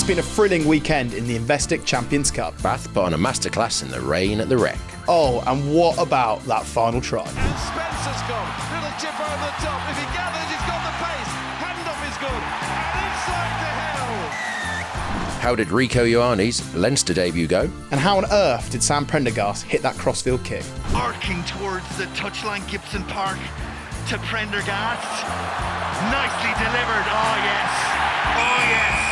been a thrilling weekend in the Investec Champions Cup. Bath put on a masterclass in the rain at the Rec. Oh, and what about that final try? And Spencer's gone. Little chip over the top. If he gathers, he's got the pace. Hand off is good. And inside to hell. How did Rico Ioane's Leinster debut go? And how on earth did Sam Prendergast hit that crossfield kick? Arcing towards the touchline, Gibson Park to Prendergast. Nicely delivered. Oh, yes. Oh, yes.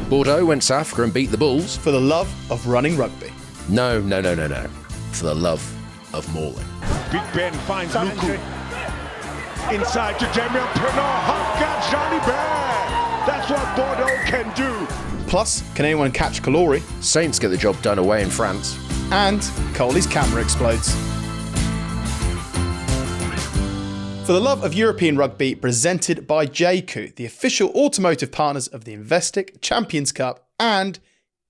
Bordeaux went South Africa and beat the Bulls. For the love of running rugby. No. For the love of mauling. Big Ben finds Luku. Inside to Demian Pernod. Hot Johnny Bear. That's what Bordeaux can do. Plus, can anyone catch Calori? Saints get the job done away in France. And Coley's camera explodes. For the love of European rugby, presented by JAECOO, the official automotive partners of the Investec Champions Cup and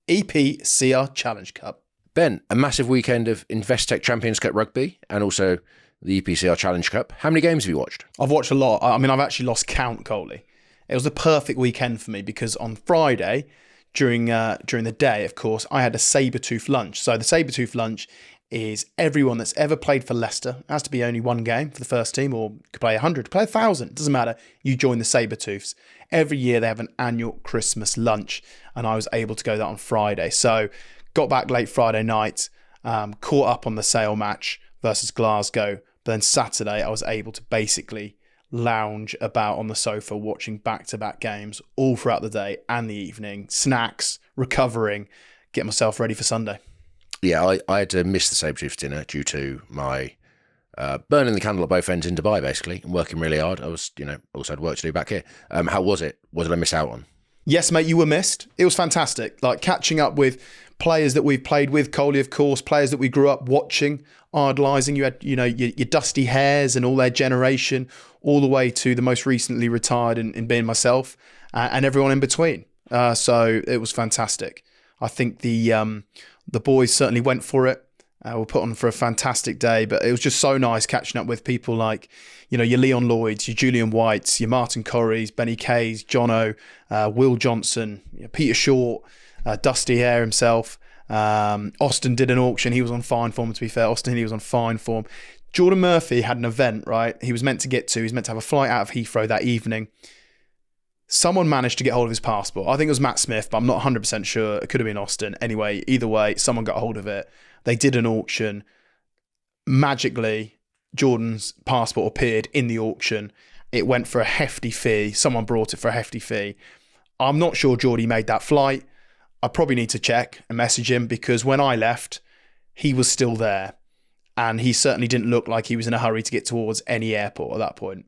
EPCR Challenge Cup. Ben, a massive weekend of Investec Champions Cup rugby and also the EPCR Challenge Cup. How many games have you watched? I've watched a lot. I mean, I've actually lost count, Coley. It was the perfect weekend for me because on Friday, during the day, of course, I had a saber-tooth lunch. So the saber-tooth lunch is everyone that's ever played for Leicester. It has to be only one game for the first team, or could play 100, play 1,000. It doesn't matter. You join the Sabertooths. Every year they have an annual Christmas lunch, and I was able to go that on Friday. So got back late Friday night, caught up on the Sale match versus Glasgow. But then Saturday I was able to basically lounge about on the sofa watching back-to-back games all throughout the day and the evening, snacks, recovering, get myself ready for Sunday. Yeah, I had to miss the Sabertooth dinner due to my burning the candle at both ends in Dubai, basically, and working really hard. I was, also had work to do back here. How was it? What did I miss out on? Yes, mate, you were missed. It was fantastic. Like catching up with players that we've played with, Coley, of course, players that we grew up watching, idolising. You had, your dusty hairs and all their generation, all the way to the most recently retired in being myself, and everyone in between. So it was fantastic. I think the boys certainly went for it. Were put on for a fantastic day, but it was just so nice catching up with people like, your Leon Lloyds, your Julian Whites, your Martin Corries, Benny Kays, Jono, Will Johnson, Peter Short, Dusty Hare himself. Austin did an auction. He was on fine form, to be fair. He was on fine form. Jordan Murphy had an event, right? He was meant to get to. He was meant to have a flight out of Heathrow that evening. Someone managed to get hold of his passport. I think it was Matt Smith, but I'm not 100% sure. It could have been Austin. Anyway, either way, someone got hold of it. They did an auction. Magically, Jordan's passport appeared in the auction. It went for a hefty fee. Someone brought it for a hefty fee. I'm not sure Geordie made that flight. I probably need to check and message him because when I left, he was still there. And he certainly didn't look like he was in a hurry to get towards any airport at that point.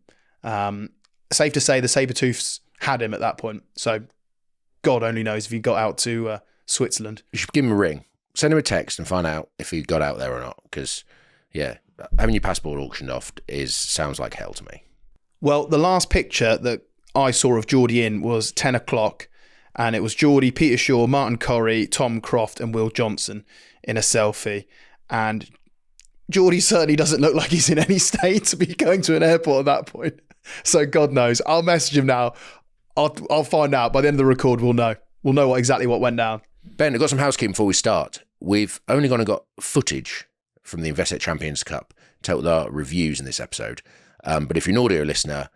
Safe to say the Sabertooths had him at that point. So God only knows if he got out to Switzerland. You should give him a ring. Send him a text and find out if he got out there or not. Because, having your passport auctioned off sounds like hell to me. Well, the last picture that I saw of Geordie in was 10 o'clock. And it was Geordie, Peter Shaw, Martin Corrie, Tom Croft and Will Johnson in a selfie. And Geordie certainly doesn't look like he's in any state to be going to an airport at that point. So God knows. I'll message him now. I'll find out. By the end of the record, we'll know. We'll know exactly what went down. Ben, I've got some housekeeping before we start. We've only gone and got footage from the Investec Champions Cup to help with our reviews in this episode. But if you're an audio listener,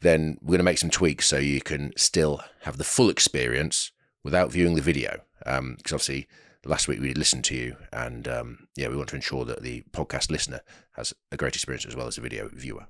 then we're going to make some tweaks so you can still have the full experience without viewing the video. Because obviously last week we listened to you and we want to ensure that the podcast listener has a great experience as well as the video viewer.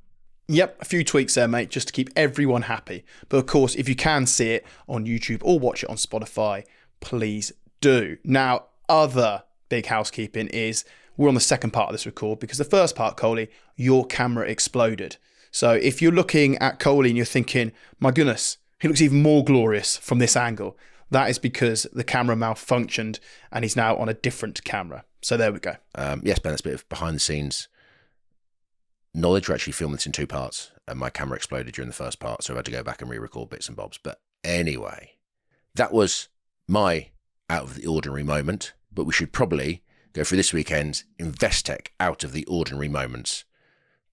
Yep, a few tweaks there, mate, just to keep everyone happy. But of course, if you can see it on YouTube or watch it on Spotify, please do. Now, other big housekeeping is we're on the second part of this record because the first part, Coley, your camera exploded. So if you're looking at Coley and you're thinking, my goodness, he looks even more glorious from this angle, that is because the camera malfunctioned and he's now on a different camera. So there we go. Yes, Ben, that's a bit of behind the scenes knowledge. We're actually filming this in two parts and my camera exploded during the first part, so I had to go back and re-record bits and bobs. But anyway, that was my out of the ordinary moment, but we should probably go through this weekend's Investec out of the ordinary moments.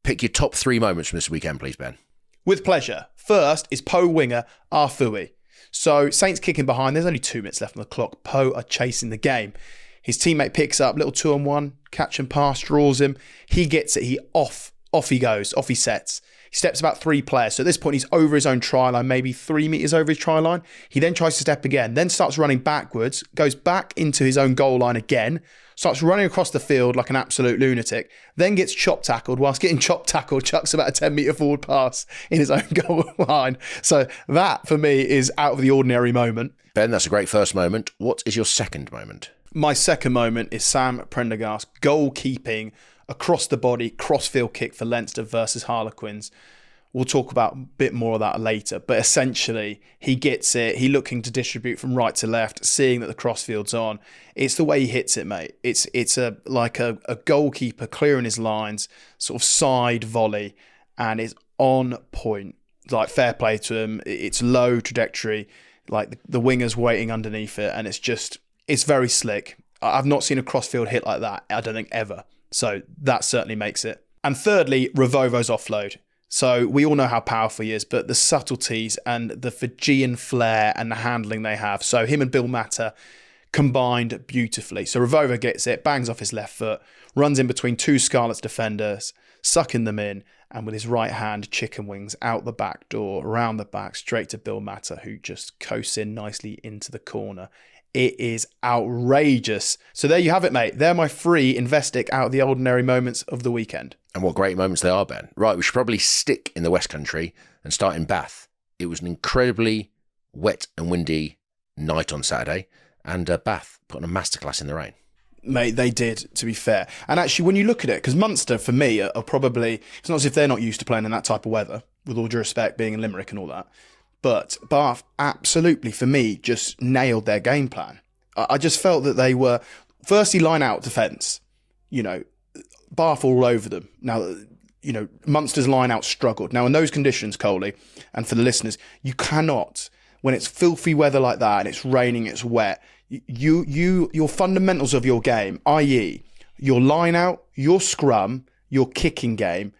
Pick your top 3 moments from this weekend, please, Ben. With pleasure. First is Po winger Arfui. So Saints kicking behind. There's only 2 minutes left on the clock. Poe are chasing the game. His teammate picks up, little 2-on-1, catch and pass, draws him. He gets it. Off he goes, off he sets. He steps about 3 players. So at this point, he's over his own try line, maybe 3 metres over his try line. He then tries to step again, then starts running backwards, goes back into his own goal line again, starts running across the field like an absolute lunatic, then gets chop tackled. Whilst getting chop tackled, chucks about a 10-metre forward pass in his own goal line. So that, for me, is out of the ordinary moment. Ben, that's a great first moment. What is your second moment? My second moment is Sam Prendergast goalkeeping across the body, cross-field kick for Leinster versus Harlequins. We'll talk about a bit more of that later. But essentially, he gets it. He looking to distribute from right to left, seeing that the crossfield's on. It's the way he hits it, mate. It's like a goalkeeper clearing his lines, sort of side volley, and it's on point. Like, fair play to him. It's low trajectory, like the winger's waiting underneath it, and it's very slick. I've not seen a crossfield hit like that, I don't think, ever. So that certainly makes it. And thirdly, Revovo's offload. So we all know how powerful he is, but the subtleties and the Fijian flair and the handling they have. So him and Bill Matter combined beautifully. So Revovo gets it, bangs off his left foot, runs in between 2 Scarlets defenders, sucking them in, and with his right hand, chicken wings out the back door, around the back, straight to Bill Matter, who just coasts in nicely into the corner. It is outrageous. So there you have it, mate. They're my 3 Investec out of the ordinary moments of the weekend. And what great moments they are, Ben. Right, we should probably stick in the West Country and start in Bath. It was an incredibly wet and windy night on Saturday, and Bath put on a masterclass in the rain. Mate, they did, to be fair. And actually, when you look at it, because Munster, for me, are probably, it's not as if they're not used to playing in that type of weather, with all due respect, being in Limerick and all that. But Bath absolutely, for me, just nailed their game plan. I just felt that they were, firstly, line out defence. You know, Bath all over them. Now, you know, Munster's line out struggled. Now, in those conditions, Coley, and for the listeners, you cannot, when it's filthy weather like that and it's raining, it's wet, your fundamentals of your game, i.e., your line out, your scrum, your kicking game,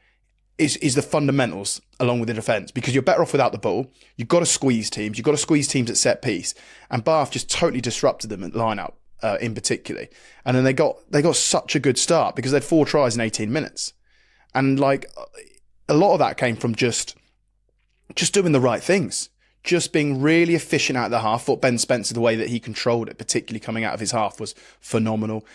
is the fundamentals along with the defence, because you're better off without the ball. You've got to squeeze teams. You've got to squeeze teams at set piece. And Bath just totally disrupted them at line out in particular. And then they got such a good start because they had 4 tries in 18 minutes. And like a lot of that came from just doing the right things. Just being really efficient out of the half. I thought Ben Spencer, the way that he controlled it, particularly coming out of his half, was phenomenal.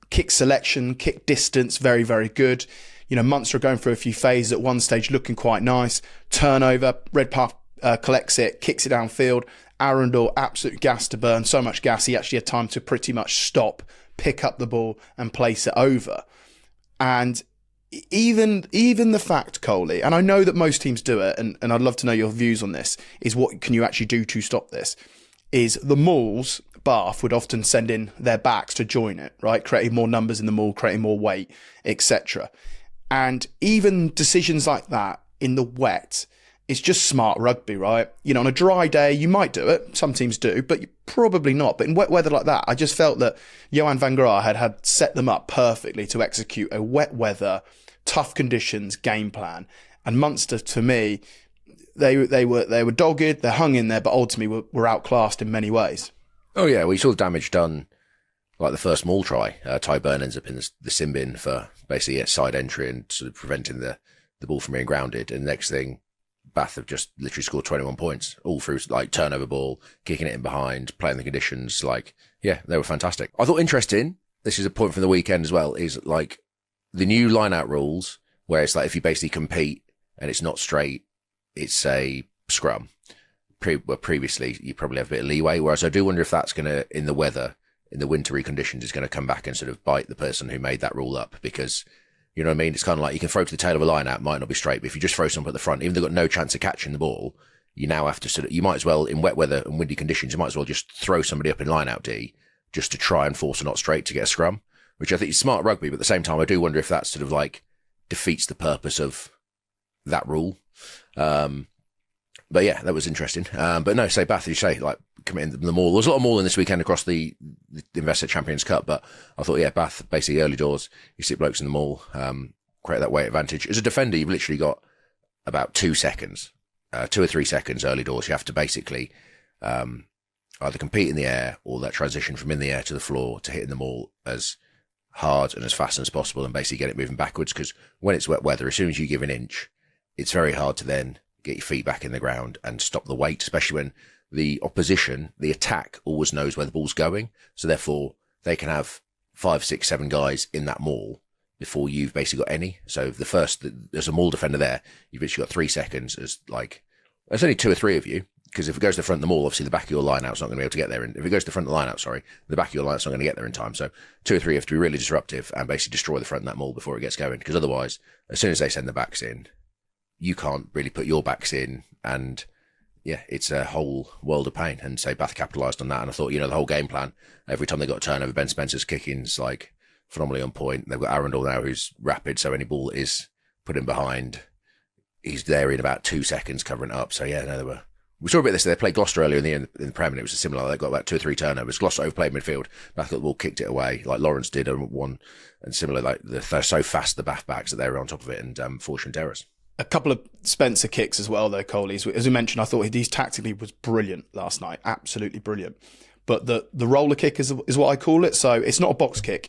Kick selection, kick distance, very, very good. You know, Munster going through a few phases at one stage, looking quite nice. Turnover, Redpath collects it, kicks it downfield. Arundel, absolute gas to burn, so much gas, he actually had time to pretty much stop, pick up the ball and place it over. And even the fact, Coley, and I know that most teams do it, and I'd love to know your views on this, is what can you actually do to stop this, is the mauls, Bath would often send in their backs to join it, right? Creating more numbers in the maul, creating more weight, etc. And even decisions like that in the wet is just smart rugby, right? You know, on a dry day, you might do it. Some teams do, but probably not. But in wet weather like that, I just felt that Ioane van Graaf had set them up perfectly to execute a wet weather, tough conditions game plan. And Munster, to me, they were dogged, they hung in there, but ultimately were outclassed in many ways. Oh yeah, we saw the damage done. Like the first maul try, Ty Burn ends up in the sin bin for basically a side entry and sort of preventing the ball from being grounded. And the next thing, Bath have just literally scored 21 points, all through like turnover ball, kicking it in behind, playing the conditions. Like, yeah, they were fantastic. I thought interesting, this is a point from the weekend as well, is like the new line-out rules, where it's like if you basically compete and it's not straight, it's a scrum. Previously, you probably have a bit of leeway, whereas I do wonder if that's going to, in the weather, in the wintry conditions, is going to come back and sort of bite the person who made that rule up, because, you know what I mean? It's kind of like you can throw to the tail of a line out, might not be straight, but if you just throw someone at the front, even though they've got no chance of catching the ball, you now have to sort of, you might as well, in wet weather and windy conditions, you might as well just throw somebody up in line out D just to try and force a not straight to get a scrum, which I think is smart rugby, but at the same time, I do wonder if that sort of like defeats the purpose of that rule. But yeah, that was interesting. But no, say Bath, you say, like, committing the maul. There was a lot of mauling this weekend across the Investec Champions Cup, but I thought, yeah, Bath, basically early doors, you sit blokes in the maul, create that weight advantage. As a defender, you've literally got about 2 seconds, 2 or 3 seconds early doors. You have to basically either compete in the air or that transition from in the air to the floor to hitting the ball as hard and as fast as possible and basically get it moving backwards. Because when it's wet weather, as soon as you give an inch, it's very hard to then get your feet back in the ground and stop the weight, especially when the opposition, the attack, always knows where the ball's going. So therefore, they can have 5, 6, 7 guys in that maul before you've basically got any. So there's a maul defender there, you've basically got 3 seconds as like, there's only 2 or 3 of you, because if it goes to the front of the maul, obviously the back of your line-out's not going to be able to get there. And if it goes to the front of the line-out, the back of your line-out's not going to get there in time. So 2 or 3 have to be really disruptive and basically destroy the front of that maul before it gets going. Because otherwise, as soon as they send the backs in, you can't really put your backs in. And yeah, it's a whole world of pain. And say Bath capitalised on that. And I thought, the whole game plan, every time they got a turnover, Ben Spencer's kicking's like phenomenally on point. They've got Arundel now who's rapid. So any ball that is put in behind, he's there in about 2 seconds covering it up. So yeah, no, we saw a bit of this. They played Gloucester earlier in the Prem, and it was a similar. They got about 2 or 3 turnovers. Gloucester overplayed midfield. Bath got the ball, kicked it away, like Lawrence did on one, and similar. Like they're so fast, the Bath backs, that they were on top of it, and fortunate errors. A couple of Spencer kicks as well, though, Coley. As we mentioned, I thought he tactically was brilliant last night, absolutely brilliant. But the roller kick is what I call it. So it's not a box kick.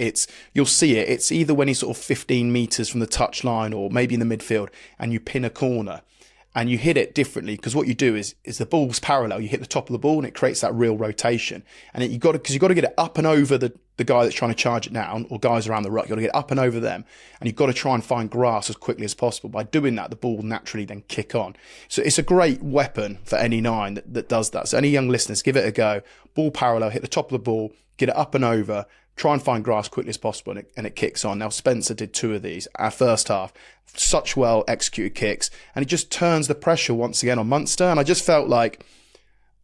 You'll see it. It's either when he's sort of 15 metres from the touchline or maybe in the midfield, and you pin a corner. And you hit it differently, because what you do is the ball's parallel. You hit the top of the ball and it creates that real rotation. And you've got to get it up and over the guy that's trying to charge it down, or guys around the ruck. You've got to get up and over them. And you've got to try and find grass as quickly as possible. By doing that, the ball will naturally then kick on. So it's a great weapon for any 9 that does that. So any young listeners, give it a go. Ball parallel, hit the top of the ball, get it up and over, try and find grass quickly as possible, and it kicks on. Now, Spencer did 2 of these our first half. Such well executed kicks, and it just turns the pressure once again on Munster. And I just felt like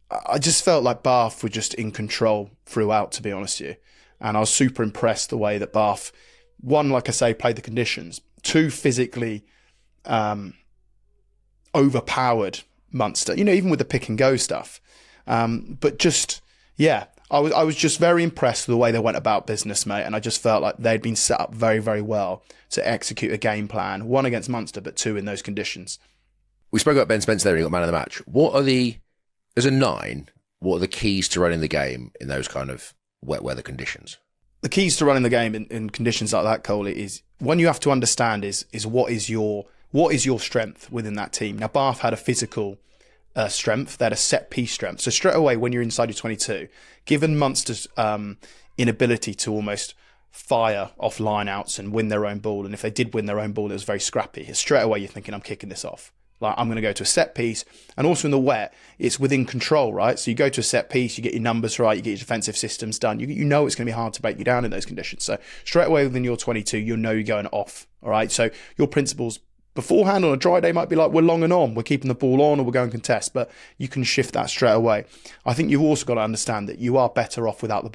Bath were just in control throughout, to be honest with you. And I was super impressed the way that Bath, 1, like I say, played the conditions. 2, physically overpowered Munster. Even with the pick and go stuff. But just, yeah. I was just very impressed with the way they went about business, mate, and I just felt like they'd been set up very, very well to execute a game plan, 1 against Munster, but 2 in those conditions. We spoke about Ben Spencer there, and he got man of the match. As a 9, what are the keys to running the game in those kind of wet weather conditions? The keys to running the game in conditions like that, Coley, is one you have to understand is what is your strength within that team. Now, Bath had a physical strength, they had a set piece strength. So straight away, when you're inside your 22, given Munster's inability to almost fire off line-outs and win their own ball, and if they did win their own ball, it was very scrappy. Straight away, you're thinking, I'm kicking this off. Like, I'm going to go to a set piece. And also in the wet, it's within control, right? So you go to a set piece, you get your numbers right, you get your defensive systems done. You know it's going to be hard to break you down in those conditions. So straight away within your 22, you'll know you're going off, all right? So your principles beforehand on a dry day might be like, we're long and on, we're keeping the ball on, or we're going contest, but you can shift that straight away. I think you've also got to understand that you are better off without the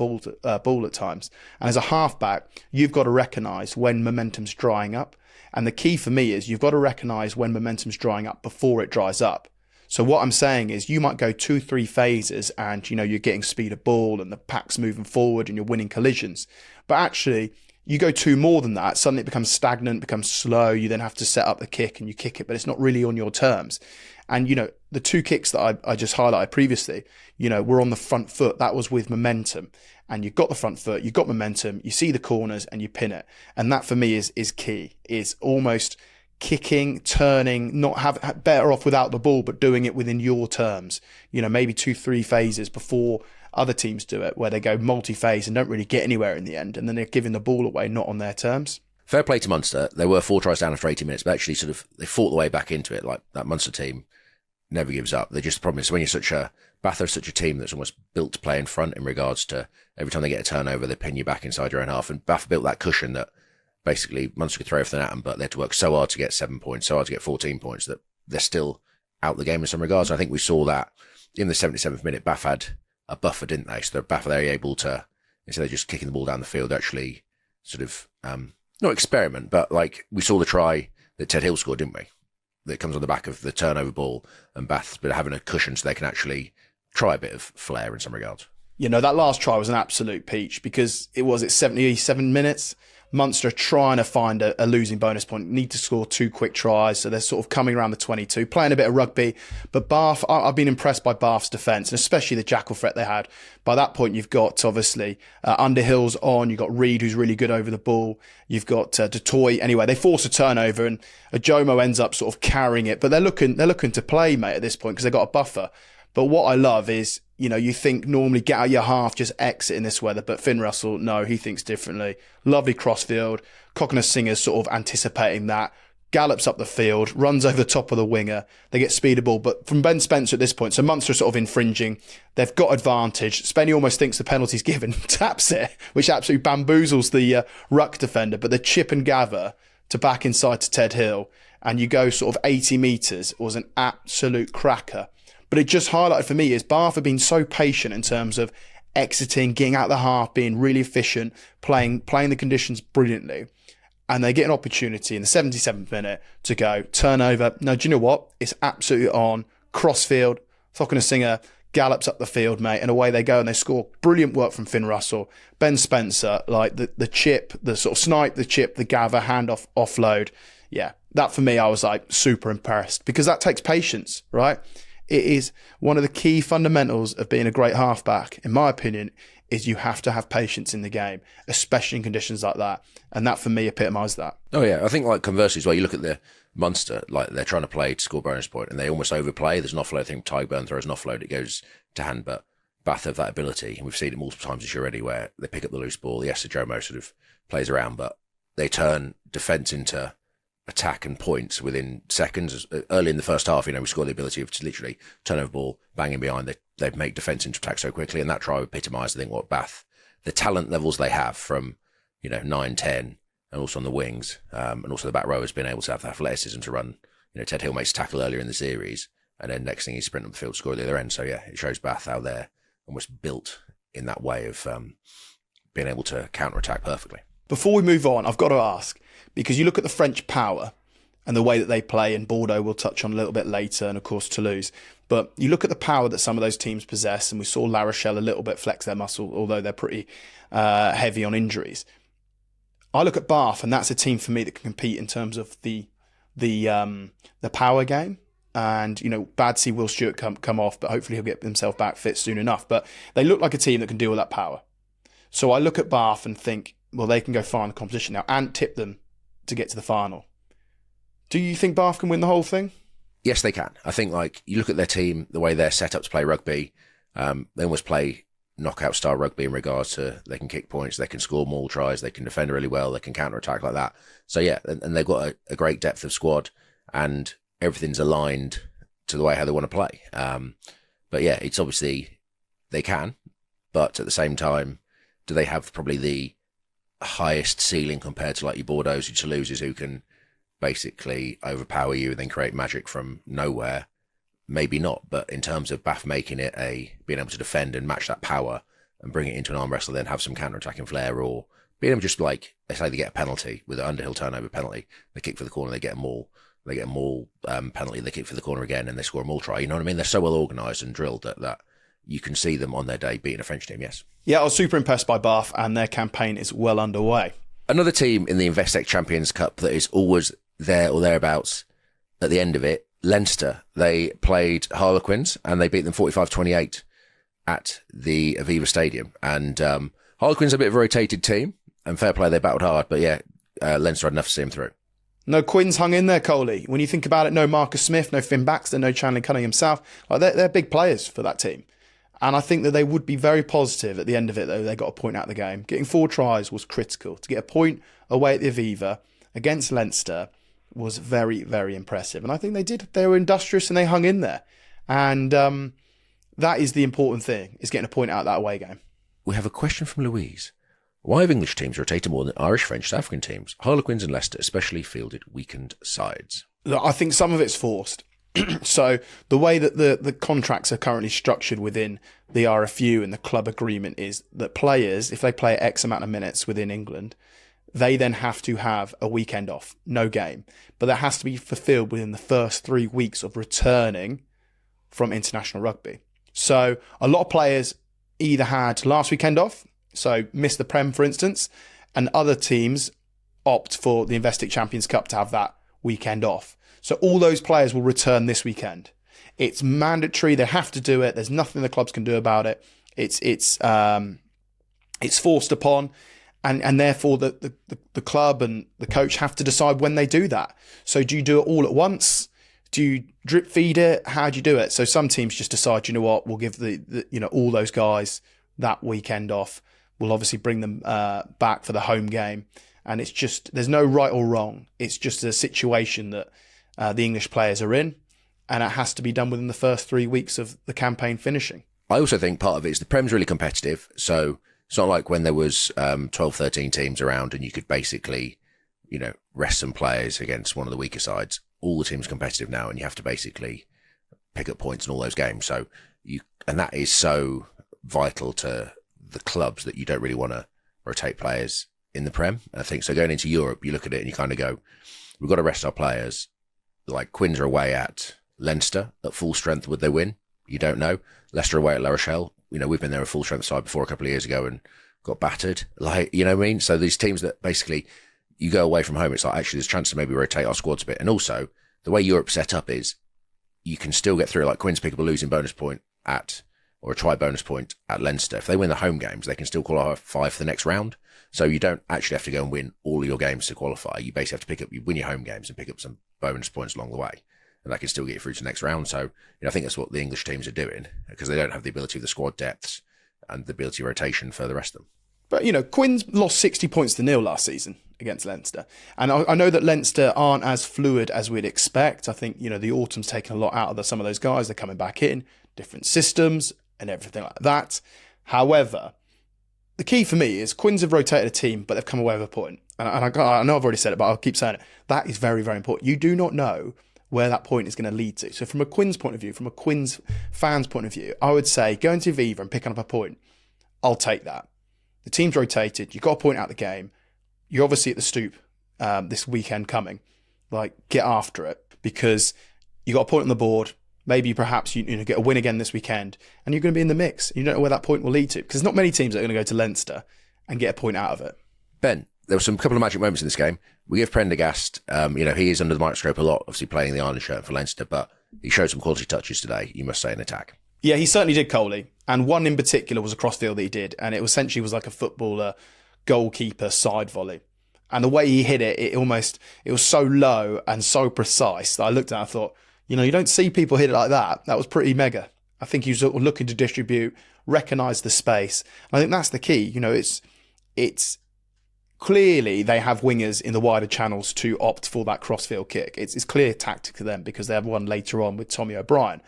ball at times. And as a halfback, you've got to recognise when momentum's drying up. And the key for me is you've got to recognise when momentum's drying up before it dries up. So what I'm saying is you might go 2-3 phases and, you're getting speed of ball and the pack's moving forward and you're winning collisions. But actually, you go 2 more than that, suddenly it becomes stagnant, becomes slow. You then have to set up the kick and you kick it, but it's not really on your terms. And, the 2 kicks that I just highlighted previously, were on the front foot. That was with momentum. And you've got the front foot, you've got momentum, you see the corners and you pin it. And that for me is key, is almost kicking, turning, not better off without the ball, but doing it within your terms. Maybe 2-3 phases before other teams do it, where they go multi-phase and don't really get anywhere in the end, and then they're giving the ball away not on their terms. Fair play to Munster. They were 4 tries down after 80 minutes, but actually they fought the way back into it. Like, that Munster team never gives up. They just, the problem is when you're Bath are such a team that's almost built to play in front in regards to every time they get a turnover, they pin you back inside your own half. And Bath built that cushion that basically Munster could throw everything at them, but they had to work so hard to get 7 points, so hard to get 14 points that they're still out the game in some regards. And I think we saw that in the 77th minute. Bath had a buffer, didn't they? So Bath were able to, instead of just kicking the ball down the field, actually sort of, not experiment, but like we saw the try that Ted Hill scored, didn't we? That comes on the back of the turnover ball, and Bath's been having a cushion so they can actually try a bit of flair in some regards. That last try was an absolute peach, because it was at 77 minutes. Munster are trying to find a losing bonus point, need to score 2 quick tries, so they're sort of coming around the 22, playing a bit of rugby. But Bath, I've been impressed by Bath's defence, and especially the jackal threat they had. By that point, you've got, obviously, Underhill's on, you've got Reed, who's really good over the ball, you've got Dutoit. Anyway, they force a turnover, and Ajomo ends up sort of carrying it. But they're looking to play, mate, at this point, because they've got a buffer. But what I love is, you think normally get out your half, just exit in this weather. But Finn Russell, no, he thinks differently. Lovely crossfield. Cockness Singer's sort of anticipating that. Gallops up the field, runs over the top of the winger. They get speed of ball. But from Ben Spencer at this point, so Munster are sort of infringing. They've got advantage. Spenny almost thinks the penalty's given, taps it, which absolutely bamboozles the ruck defender. But the chip and gather to back inside to Ted Hill, and you go sort of 80 metres, was an absolute cracker. But it just highlighted for me is Bath have been so patient in terms of exiting, getting out the half, being really efficient, playing the conditions brilliantly. And they get an opportunity in the 77th minute to go turnover. No, do you know what? It's absolutely on. Crossfield, Cockness Singer gallops up the field, mate, and away they go and they score. Brilliant work from Finn Russell. Ben Spencer, like the chip, the sort of snipe, the chip, the gather, handoff, offload. Yeah, that for me, I was like super impressed because that takes patience, right? It is one of the key fundamentals of being a great halfback, in my opinion, is you have to have patience in the game, especially in conditions like that. And that, for me, epitomised that. Oh, yeah. I think, like, conversely as well, you look at the Munster, like, they're trying to play to score bonus point, and they almost overplay. There's an offload. I think Tyburn throws an offload. It goes to hand, but Bath have that ability. And we've seen it multiple times this year already where they pick up the loose ball. Yes, Jomo sort of plays around, but they turn defence into attack and points within seconds. Early in the first half, we scored the ability of to literally turn over ball, banging behind. They make defence into attack so quickly, and that try epitomised, I think, what Bath, the talent levels they have from, 9, 10, and also on the wings, and also the back row has been able to have the athleticism to run. Ted Hill makes a tackle earlier in the series, and then next thing he's sprinting up the field, score at the other end. So yeah, it shows Bath how they're almost built in that way of being able to counter-attack perfectly. Before we move on, I've got to ask, because you look at the French power and the way that they play, and Bordeaux we'll touch on a little bit later, and of course Toulouse, but you look at the power that some of those teams possess, and we saw La Rochelle a little bit flex their muscle, although they're pretty heavy on injuries. I look at Bath, and that's a team for me that can compete in terms of the power game. And, Badsey, Will Stewart come off, but hopefully he'll get himself back fit soon enough. But they look like a team that can deal with that power. So I look at Bath and think, well, they can go far in the competition now and tip them to get to the final. Do you think Bath can win the whole thing? Yes, they can. I think, you look at their team, the way they're set up to play rugby, they almost play knockout style rugby in regards to they can kick points, they can score maul tries, they can defend really well, they can counter-attack like that. So, yeah, and they've got a great depth of squad, and everything's aligned to the way how they want to play. But, yeah, it's obviously they can, but at the same time, do they have probably the highest ceiling compared to your Bordeaux, your Toulouses, who can basically overpower you and then create magic from nowhere? Maybe not, but in terms of Bath making it being able to defend and match that power and bring it into an arm wrestle, then have some counter-attacking flair, or being able to just they say they get a penalty with an Underhill turnover penalty, they kick for the corner, they get a maul penalty, they kick for the corner again, and they score a maul try. You know what I mean? They're so well organised and drilled that you can see them on their day beating a French team, yes. Yeah, I was super impressed by Bath, and their campaign is well underway. Another team in the Investec Champions Cup that is always there or thereabouts at the end of it, Leinster. They played Harlequins and they beat them 45-28 at the Aviva Stadium. And Harlequins are a bit of a rotated team, and fair play, they battled hard. But yeah, Leinster had enough to see them through. No Quins hung in there, Coley. When you think about it, no Marcus Smith, no Finn Baxter, no Chanley Cunningham himself. They're big players for that team. And I think that they would be very positive at the end of it, though. They got a point out of the game. Getting 4 tries was critical. To get a point away at the Aviva against Leinster was very, very impressive. And I think they did. They were industrious and they hung in there. And that is the important thing, is getting a point out of that away game. We have a question from Louise. Why have English teams rotated more than Irish, French, South African teams? Harlequins and Leicester especially fielded weakened sides. Look, I think some of it's forced. So the way that the contracts are currently structured within the RFU and the club agreement is that players, if they play X amount of minutes within England, they then have to have a weekend off, no game. But that has to be fulfilled within the first 3 weeks of returning from international rugby. So a lot of players either had last weekend off, so missed the Prem, for instance, and other teams opt for the Investec Champions Cup to have that weekend off. So all those players will return this weekend. It's mandatory. They have to do it. There's nothing the clubs can do about it. It's forced upon, and therefore the club and the coach have to decide when they do that. So do you do it all at once? Do you drip feed it? How do you do it? So some teams just decide, you know what, we'll give the all those guys that weekend off. We'll obviously bring them back for the home game. And it's just, there's no right or wrong. It's just a situation that the English players are in, and it has to be done within the first 3 weeks of the campaign finishing. I also think part of it is the Prem's really competitive. So it's not like when there was 12, 13 teams around and you could basically, rest some players against one of the weaker sides. All the teams are competitive now, and you have to basically pick up points in all those games. So and that is so vital to the clubs that you don't really want to rotate players in the Prem. And I think so going into Europe, you look at it and you kind of go, we've got to rest our players. Like Quins are away at Leinster at full strength. Would they win? You don't know. Leicester away at La Rochelle. We've been there a full strength side before a couple of years ago and got battered. What I mean? So these teams that basically you go away from home, it's like actually there's a chance to maybe rotate our squads a bit. And also the way Europe's set up is you can still get through. Like Quins pick up a losing bonus point or a try bonus point at Leinster. If they win the home games, they can still qualify for the next round. So you don't actually have to go and win all of your games to qualify. You basically have to you win your home games and pick up some bonus points along the way. And that can still get you through to the next round. So, I think that's what the English teams are doing, because they don't have the ability of the squad depths and the ability of rotation for the rest of them. But, Quins lost 60 points to nil last season against Leinster. And I know that Leinster aren't as fluid as we'd expect. I think, the autumn's taken a lot out of some of those guys. They're coming back in, different systems and everything like that. However, the key for me is Quins have rotated a team, but they've come away with a point. And I know I've already said it, but I'll keep saying it. That is very, very important. You do not know where that point is going to lead to. So from a Quins point of view, from a Quins fan's point of view, I would say going to Viva and picking up a point, I'll take that. The team's rotated. You got a point out of the game. You're obviously at the Stoop this weekend coming. Get after it, because you got a point on the board. Maybe perhaps you get a win again this weekend, and you're going to be in the mix. You don't know where that point will lead to, because there's not many teams that are going to go to Leinster and get a point out of it. Ben, there were some couple of magic moments in this game. We give Prendergast, he is under the microscope a lot, obviously playing the Ireland shirt for Leinster, but he showed some quality touches today, you must say, in attack. Yeah, he certainly did, Coley. And one in particular was a crossfield that he did, and it essentially was like a footballer goalkeeper side volley. And the way he hit it, it was so low and so precise that I looked at it and I thought, you don't see people hit it like that. That was pretty mega. I think he was looking to distribute, recognise the space. And I think that's the key. It's clearly they have wingers in the wider channels to opt for that crossfield kick. It's clear tactic to them, because they have one later on with Tommy O'Brien.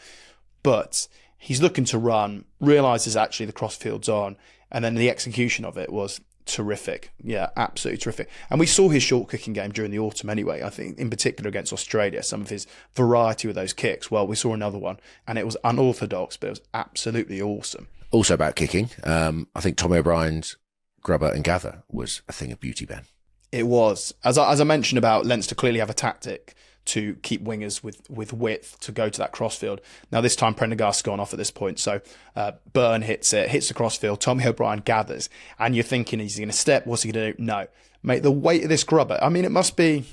But he's looking to run, realises actually the crossfield's on, and then the execution of it was terrific. Yeah, absolutely terrific. And we saw his short kicking game during the autumn anyway. I think in particular against Australia, some of his variety with those kicks. Well, we saw another one, and it was unorthodox, but it was absolutely awesome. Also about kicking, I think Tommy O'Brien's grubber and gather was a thing of beauty, Ben. It was. As I mentioned about Leinster clearly have a tactic to keep wingers with width to go to that crossfield. Now this time Prendergast's gone off at this point, so Byrne hits the crossfield, Tommy O'Brien gathers, and you're thinking, is he going to step? What's he going to do? No. Mate, the weight of this grubber, I mean, it must be,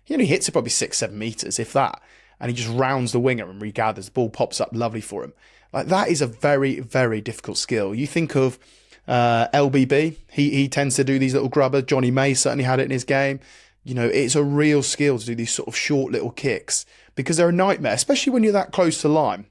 he only hits it probably 6-7 metres, if that, and he just rounds the winger and regathers. The ball pops up lovely for him. That is a very, very difficult skill. You think of LBB, he tends to do these little grubbers. Johnny May certainly had it in his game. It's a real skill to do these sort of short little kicks, because they're a nightmare, especially when you're that close to line.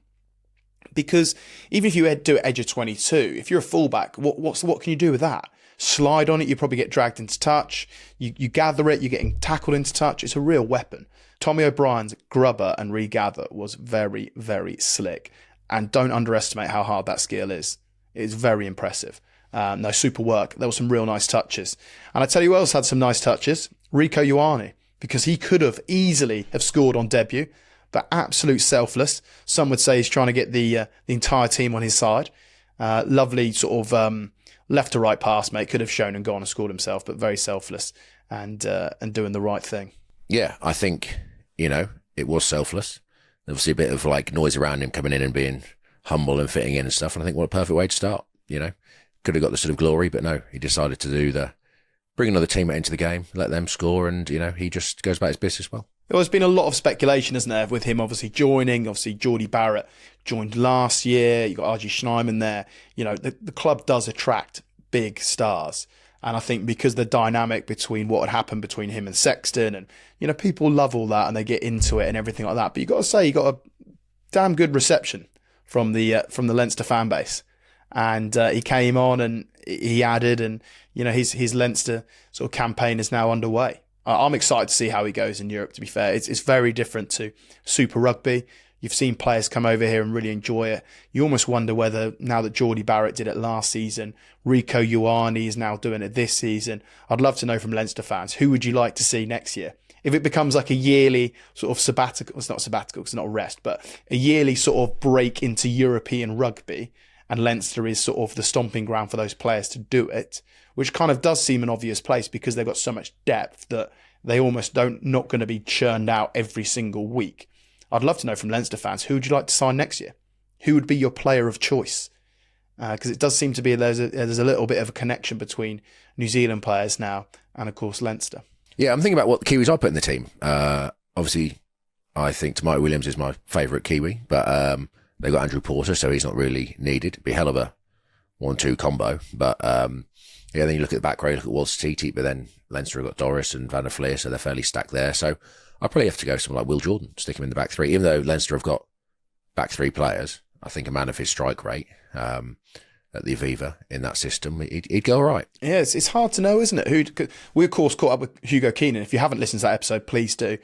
Because even if you do it edge of 22, if you're a fullback, what can you do with that? Slide on it, you probably get dragged into touch. You gather it, you're getting tackled into touch. It's a real weapon. Tommy O'Brien's grubber and regather was very, very slick. And don't underestimate how hard that skill is. It's very impressive. No, super work. There were some real nice touches. And I tell you who else had some nice touches. Rico Ioane, because he could have easily have scored on debut, but absolute selfless. Some would say he's trying to get the entire team on his side. Lovely sort of left to right pass, mate. Could have shown and gone and scored himself, but very selfless and doing the right thing. Yeah, I think, it was selfless. Obviously a bit of noise around him coming in and being humble and fitting in and stuff. And I think what a perfect way to start, Could have got the sort of glory, but no, he decided to do the bring another teammate into the game, let them score, and, he just goes about his business well. Well, there's been a lot of speculation, hasn't there, with him obviously joining. Obviously, Geordie Barrett joined last year. You've got R.G. Schneiman there. The club does attract big stars. And I think because the dynamic between what had happened between him and Sexton, and, people love all that and they get into it and everything like that. But you've got to say, you got a damn good reception from the Leinster fan base. And he came on and he added, and, his Leinster sort of campaign is now underway. I'm excited to see how he goes in Europe, to be fair. It's very different to Super Rugby. You've seen players come over here and really enjoy it. You almost wonder whether, now that Geordie Barrett did it last season, Rico Ioane is now doing it this season. I'd love to know from Leinster fans, who would you like to see next year? If it becomes like a yearly sort of sabbatical, it's not sabbatical, it's not a rest, but a yearly sort of break into European rugby, and Leinster is sort of the stomping ground for those players to do it, which kind of does seem an obvious place because they've got so much depth that they almost not going to be churned out every single week. I'd love to know from Leinster fans, who would you like to sign next year? Who would be your player of choice? Because it does seem to be there's a little bit of a connection between New Zealand players now and, of course, Leinster. Yeah, I'm thinking about what the Kiwis I put in the team. Obviously, I think Tamati Williams is my favourite Kiwi, but they've got Andrew Porter, so he's not really needed. It'd be a hell of a 1-2 combo. But then you look at the back row, you look at Walter Titi, but then Leinster have got Doris and Van der Fleer, so they're fairly stacked there. So I'll probably have to go someone like Will Jordan, stick him in the back three. Even though Leinster have got back three players, I think a man of his strike rate at the Aviva in that system, he'd go all right. Yeah, it's hard to know, isn't it? We, of course, caught up with Hugo Keenan. If you haven't listened to that episode, please do.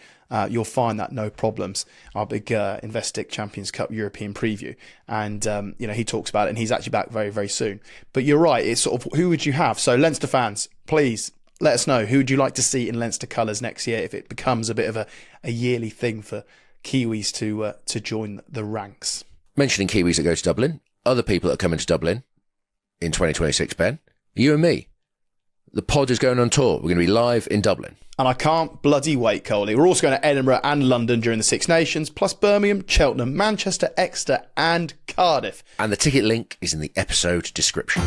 You'll find that no problems. Our big Investec Champions Cup European preview. And, he talks about it, and he's actually back very, very soon. But you're right. It's sort of, who would you have? So Leinster fans, please let us know. Who would you like to see in Leinster colours next year if it becomes a bit of a yearly thing for Kiwis to join the ranks? Mentioning Kiwis that go to Dublin, other people that are coming to Dublin in 2026, Ben, you and me. The pod is going on tour. We're going to be live in Dublin. And I can't bloody wait, Coley. We're also going to Edinburgh and London during the Six Nations, plus Birmingham, Cheltenham, Manchester, Exeter and Cardiff. And the ticket link is in the episode description.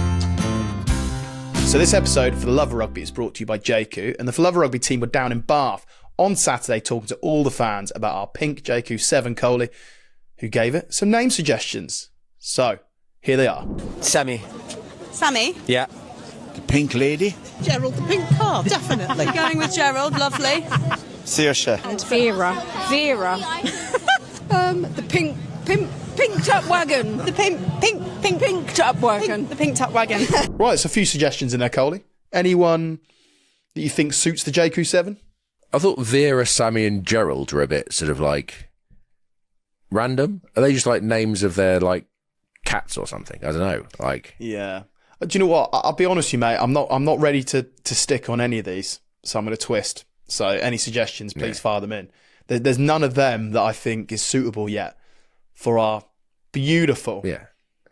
So this episode for the Love of Rugby is brought to you by JAECOO, and the For Love of Rugby team were down in Bath on Saturday talking to all the fans about our pink JAECOO 7 Coley, who gave it some name suggestions. So, here they are. Sammy. Sammy? Yeah. The pink lady. Gerald the pink car, definitely. Going with Gerald, lovely. Saoirse. And Vera. The pink top wagon. The pink top wagon. The pink top wagon. Right, there's a few suggestions in there, Coley. Anyone that you think suits the JAECOO 7? I thought Vera, Sammy and Gerald were a bit sort of like random. Are they just like names of their like cats or something? I don't know. Like, yeah. Do you know what? I'll be honest with you, mate. I'm not ready to stick on any of these, so I'm going to twist. So any suggestions, please fire them in. There's none of them that I think is suitable yet for our beautiful,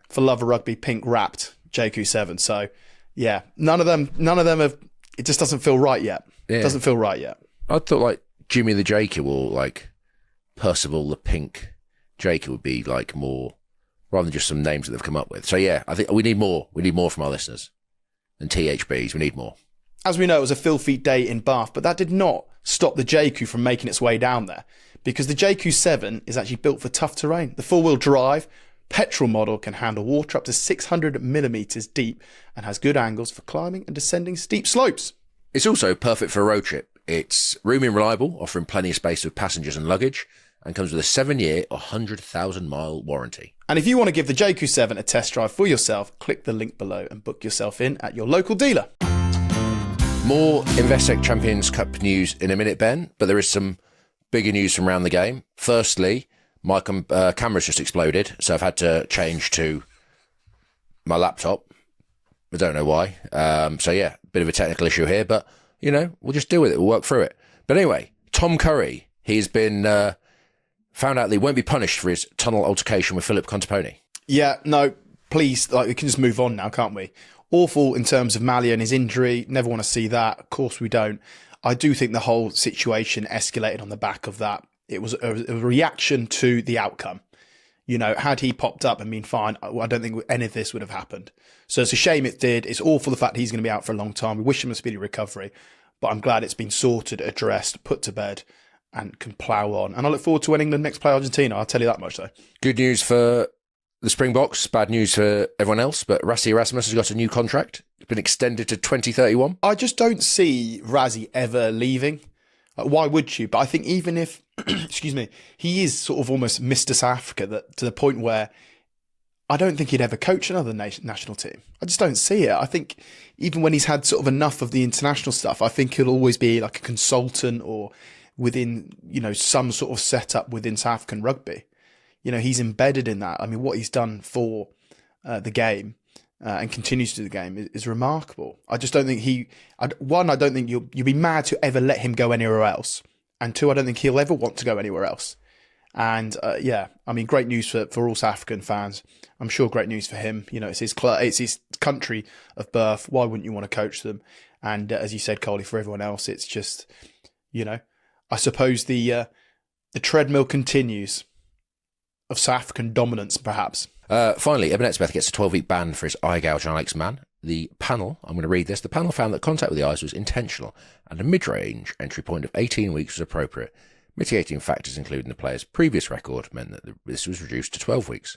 for Love of Rugby pink wrapped JAECOO 7. So yeah, none of them have. It just doesn't feel right yet. Yeah. It doesn't feel right yet. I thought like Jimmy the JAECOO or like Percival the pink JAECOO would be like more, rather than just some names that they've come up with. So yeah, I think we need more. We need more from our listeners than THBs. We need more. As we know, it was a filthy day in Bath, but that did not stop the JAECOO from making its way down there, because the JAECOO 7 is actually built for tough terrain. The four-wheel drive petrol model can handle water up to 600 millimetres deep and has good angles for climbing and descending steep slopes. It's also perfect for a road trip. It's roomy and reliable, offering plenty of space for passengers and luggage, and comes with a 7-year or 100,000-mile warranty. And if you want to give the JAECOO 7 a test drive for yourself, click the link below and book yourself in at your local dealer. More Investec Champions Cup news in a minute, Ben, but there is some bigger news from around the game. Firstly, my camera's just exploded, so I've had to change to my laptop. I don't know why. So yeah, bit of a technical issue here, but you know, we'll just deal with it. We'll work through it. But anyway, Tom Curry, he's been found out that he won't be punished for his tunnel altercation with Philip Contaponi. Yeah, no, please, we can just move on now, can't we? Awful in terms of Malia and his injury. Never want to see that. Of course we don't. I do think the whole situation escalated on the back of that. It was a reaction to the outcome. Had he popped up and been fine, I don't think any of this would have happened. So it's a shame it did. It's awful the fact he's going to be out for a long time. We wish him a speedy recovery, but I'm glad it's been sorted, addressed, put to bed, and can plough on. And I look forward to when England next play Argentina. I'll tell you that much, though. Good news for the Springboks, bad news for everyone else, but Rassie Erasmus has got a new contract. It's been extended to 2031. I just don't see Rassie ever leaving. Why would you? But I think even if, excuse me, he is sort of almost Mr. South Africa, to the point where I don't think he'd ever coach another national team. I just don't see it. I think even when he's had sort of enough of the international stuff, I think he'll always be like a consultant or within, some sort of setup within South African rugby. He's embedded in that. I mean, what he's done for the game and continues to do the game is remarkable. I just don't think I don't think you'll be mad to ever let him go anywhere else. And two, I don't think he'll ever want to go anywhere else. And great news for all South African fans. I'm sure great news for him. It's his country of birth. Why wouldn't you want to coach them? And as you said, Coley, for everyone else, it's just, I suppose the treadmill continues of South African dominance, perhaps. Finally, Ebenezer gets a 12-week ban for his eye gouge on Alex Mann. The panel, I'm going to read this, the panel found that contact with the eyes was intentional and a mid-range entry point of 18 weeks was appropriate. Mitigating factors, including the player's previous record, meant that this was reduced to 12 weeks.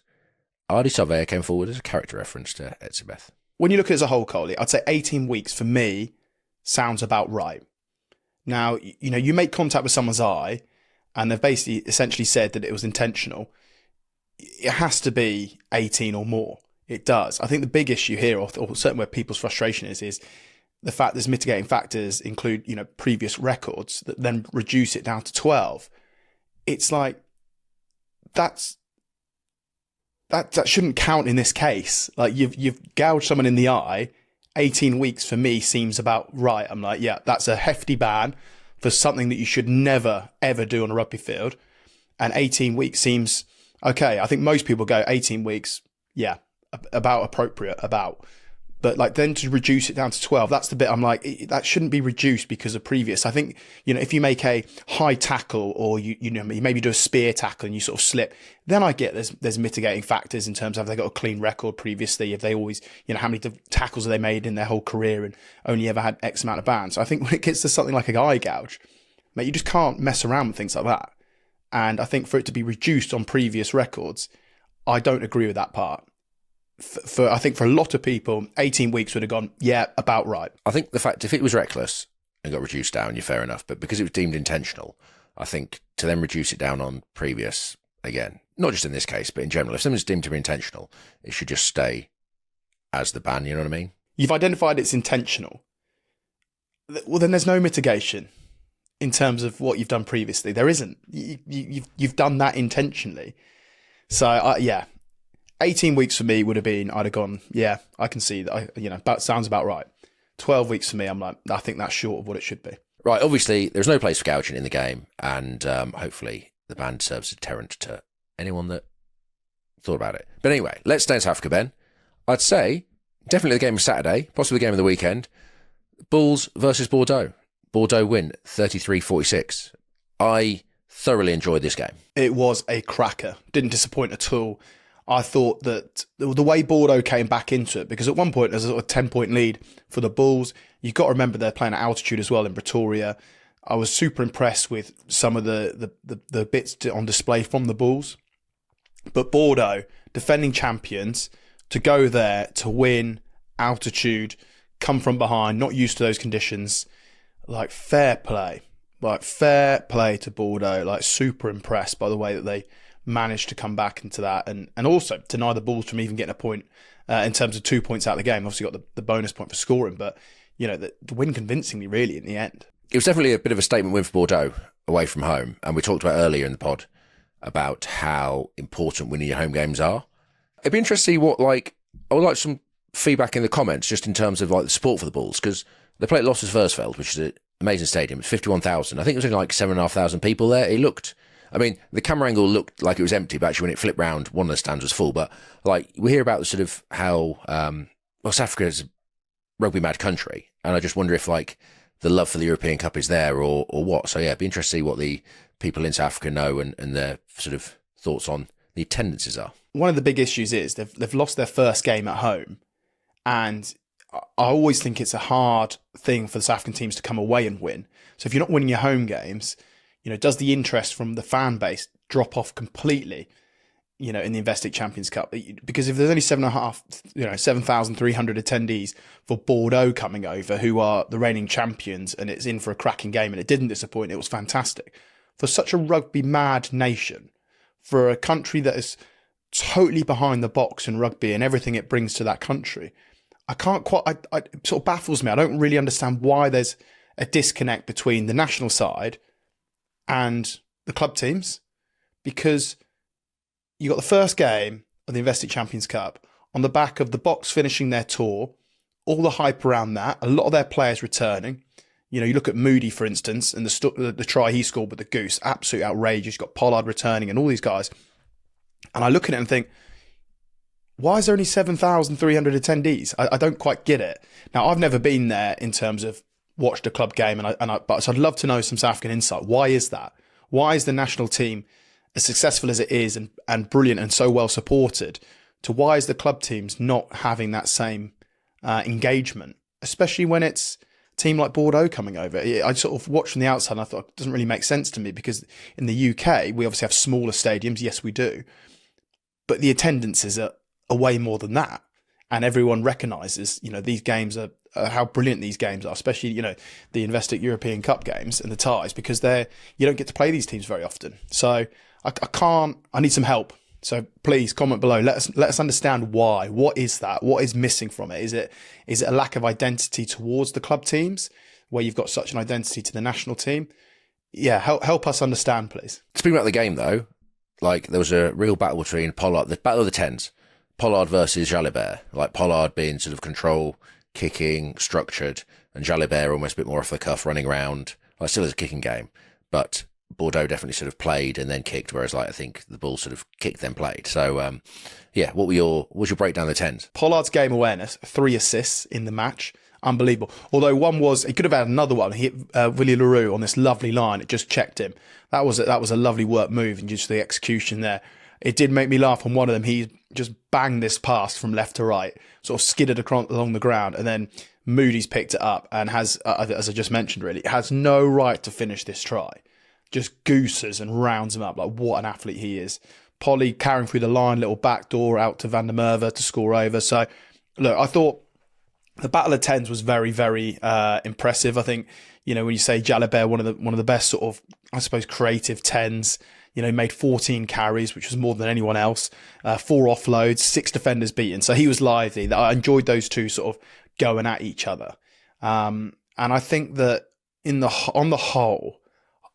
Ardy Surveyor came forward as a character reference to Etzebeth. When you look at it as a whole, Coley, I'd say 18 weeks for me sounds about right. Now, you make contact with someone's eye and they've basically essentially said that it was intentional. It has to be 18 or more. It does. I think the big issue here, or certainly where people's frustration is the fact there's mitigating factors include, previous records that then reduce it down to 12. It's like, that shouldn't count in this case. Like you've gouged someone in the eye. 18 weeks for me seems about right. I'm like, yeah, that's a hefty ban for something that you should never, ever do on a rugby field. And 18 weeks seems okay. I think most people go 18 weeks. Yeah, about appropriate, but like then to reduce it down to 12, that's the bit I'm like, that shouldn't be reduced because of previous. I think, if you make a high tackle or you maybe do a spear tackle and you sort of slip, then I get there's mitigating factors in terms of have they got a clean record previously, if they always, how many tackles have they made in their whole career and only ever had X amount of bans. So I think when it gets to something like an eye gouge, mate, you just can't mess around with things like that. And I think for it to be reduced on previous records, I don't agree with that part. I think for a lot of people, 18 weeks would have gone, yeah, about right. I think the fact, if it was reckless and got reduced down, you're fair enough. But because it was deemed intentional, I think to then reduce it down on previous, again, not just in this case, but in general, if something's deemed to be intentional, it should just stay as the ban, you know what I mean? You've identified it's intentional. Well, then there's no mitigation in terms of what you've done previously. There isn't. You've done that intentionally. So, 18 weeks for me would have been, I'd have gone, yeah, I can see that, that sounds about right. 12 weeks for me, I'm like, I think that's short of what it should be. Right, obviously, there's no place for gouging in the game, and hopefully the ban serves as a deterrent to anyone that thought about it. But anyway, let's stay in South Africa, Ben. I'd say, definitely the game of Saturday, possibly the game of the weekend, Bulls versus Bordeaux. Bordeaux win 33-46. I thoroughly enjoyed this game. It was a cracker. Didn't disappoint at all. I thought that the way Bordeaux came back into it, because at one point there's a sort of 10-point lead for the Bulls. You've got to remember they're playing at altitude as well in Pretoria. I was super impressed with some of the bits on display from the Bulls. But Bordeaux, defending champions, to go there, to win, altitude, come from behind, not used to those conditions, like fair play. Like fair play to Bordeaux. Like super impressed by the way that they managed to come back into that and also deny the Bulls from even getting a point in terms of 2 points out of the game. Obviously got the bonus point for scoring, but the win convincingly really in the end. It was definitely a bit of a statement win for Bordeaux away from home, and we talked about earlier in the pod about how important winning your home games are. It'd be interesting to see what, I would like some feedback in the comments just in terms of the support for the Bulls, because they played at Lossersversfeld, which is an amazing stadium. It's 51,000. I think it was only 7,500 people there. It looked, the camera angle looked like it was empty, but actually when it flipped round, one of the stands was full. But we hear about the sort of how, South Africa is a rugby mad country, and I just wonder if the love for the European Cup is there or what. So yeah, it'd be interesting to see what the people in South Africa know and their sort of thoughts on the attendances are. One of the big issues is they've lost their first game at home, and I always think it's a hard thing for the South African teams to come away and win. So if you're not winning your home games, does the interest from the fan base drop off completely, in the Investec Champions Cup? Because if there's only 7,300 attendees for Bordeaux coming over, who are the reigning champions, and it's in for a cracking game, and it didn't disappoint, it was fantastic. For such a rugby mad nation, for a country that is totally behind the box in rugby and everything it brings to that country, it sort of baffles me. I don't really understand why there's a disconnect between the national side and the club teams, because you got the first game of the Investec Champions Cup on the back of the Box finishing their tour, all the hype around that, a lot of their players returning. You look at Moody, for instance, and the try he scored with the Goose, absolutely outrageous. You've got Pollard returning and all these guys. And I look at it and think, why is there only 7,300 attendees? I don't quite get it. Now, I've never been there in terms of watched a club game, but I'd love to know some South African insight. Why is that? Why is the national team, as successful as it is and brilliant and so well supported, why is the club teams not having that same engagement, especially when it's a team like Bordeaux coming over? I sort of watched from the outside and I thought it doesn't really make sense to me, because in the UK, we obviously have smaller stadiums. Yes, we do. But the attendances are way more than that. And everyone recognises, these games are how brilliant these games are, especially, the Investec European Cup games and the ties, because you don't get to play these teams very often. So I need some help. So please comment below. Let us understand why. What is that? What is missing from it? Is it a lack of identity towards the club teams, where you've got such an identity to the national team? Yeah, help us understand, please. Speaking about the game, though, there was a real battle between Pollard, the battle of the tens, Pollard versus Jalibert. Pollard being sort of control, kicking, structured, and Jalibert almost a bit more off the cuff, running around. Still is a kicking game, but Bordeaux definitely sort of played and then kicked, whereas I think the Bulls sort of kicked then played. So what was your breakdown of the tens? Pollard's game awareness, 3 assists in the match, unbelievable. Although he could have had another one. He hit Willie Leroux on this lovely line. It just checked him. That was a lovely work move, and just the execution there. It did make me laugh on one of them. He just banged this pass from left to right, sort of skidded along the ground, and then Moody's picked it up and has, as I just mentioned, really, has no right to finish this try. Just gooses and rounds him up. What an athlete he is. Polly carrying through the line, little backdoor out to Van der Merwe to score over. So, look, I thought the Battle of Tens was very, very impressive. I think, when you say Jalibert, one of the best sort of, I suppose, creative tens. Made 14 carries, which was more than anyone else. 4 offloads, 6 defenders beaten. So he was lively. I enjoyed those two sort of going at each other. And I think that on the whole,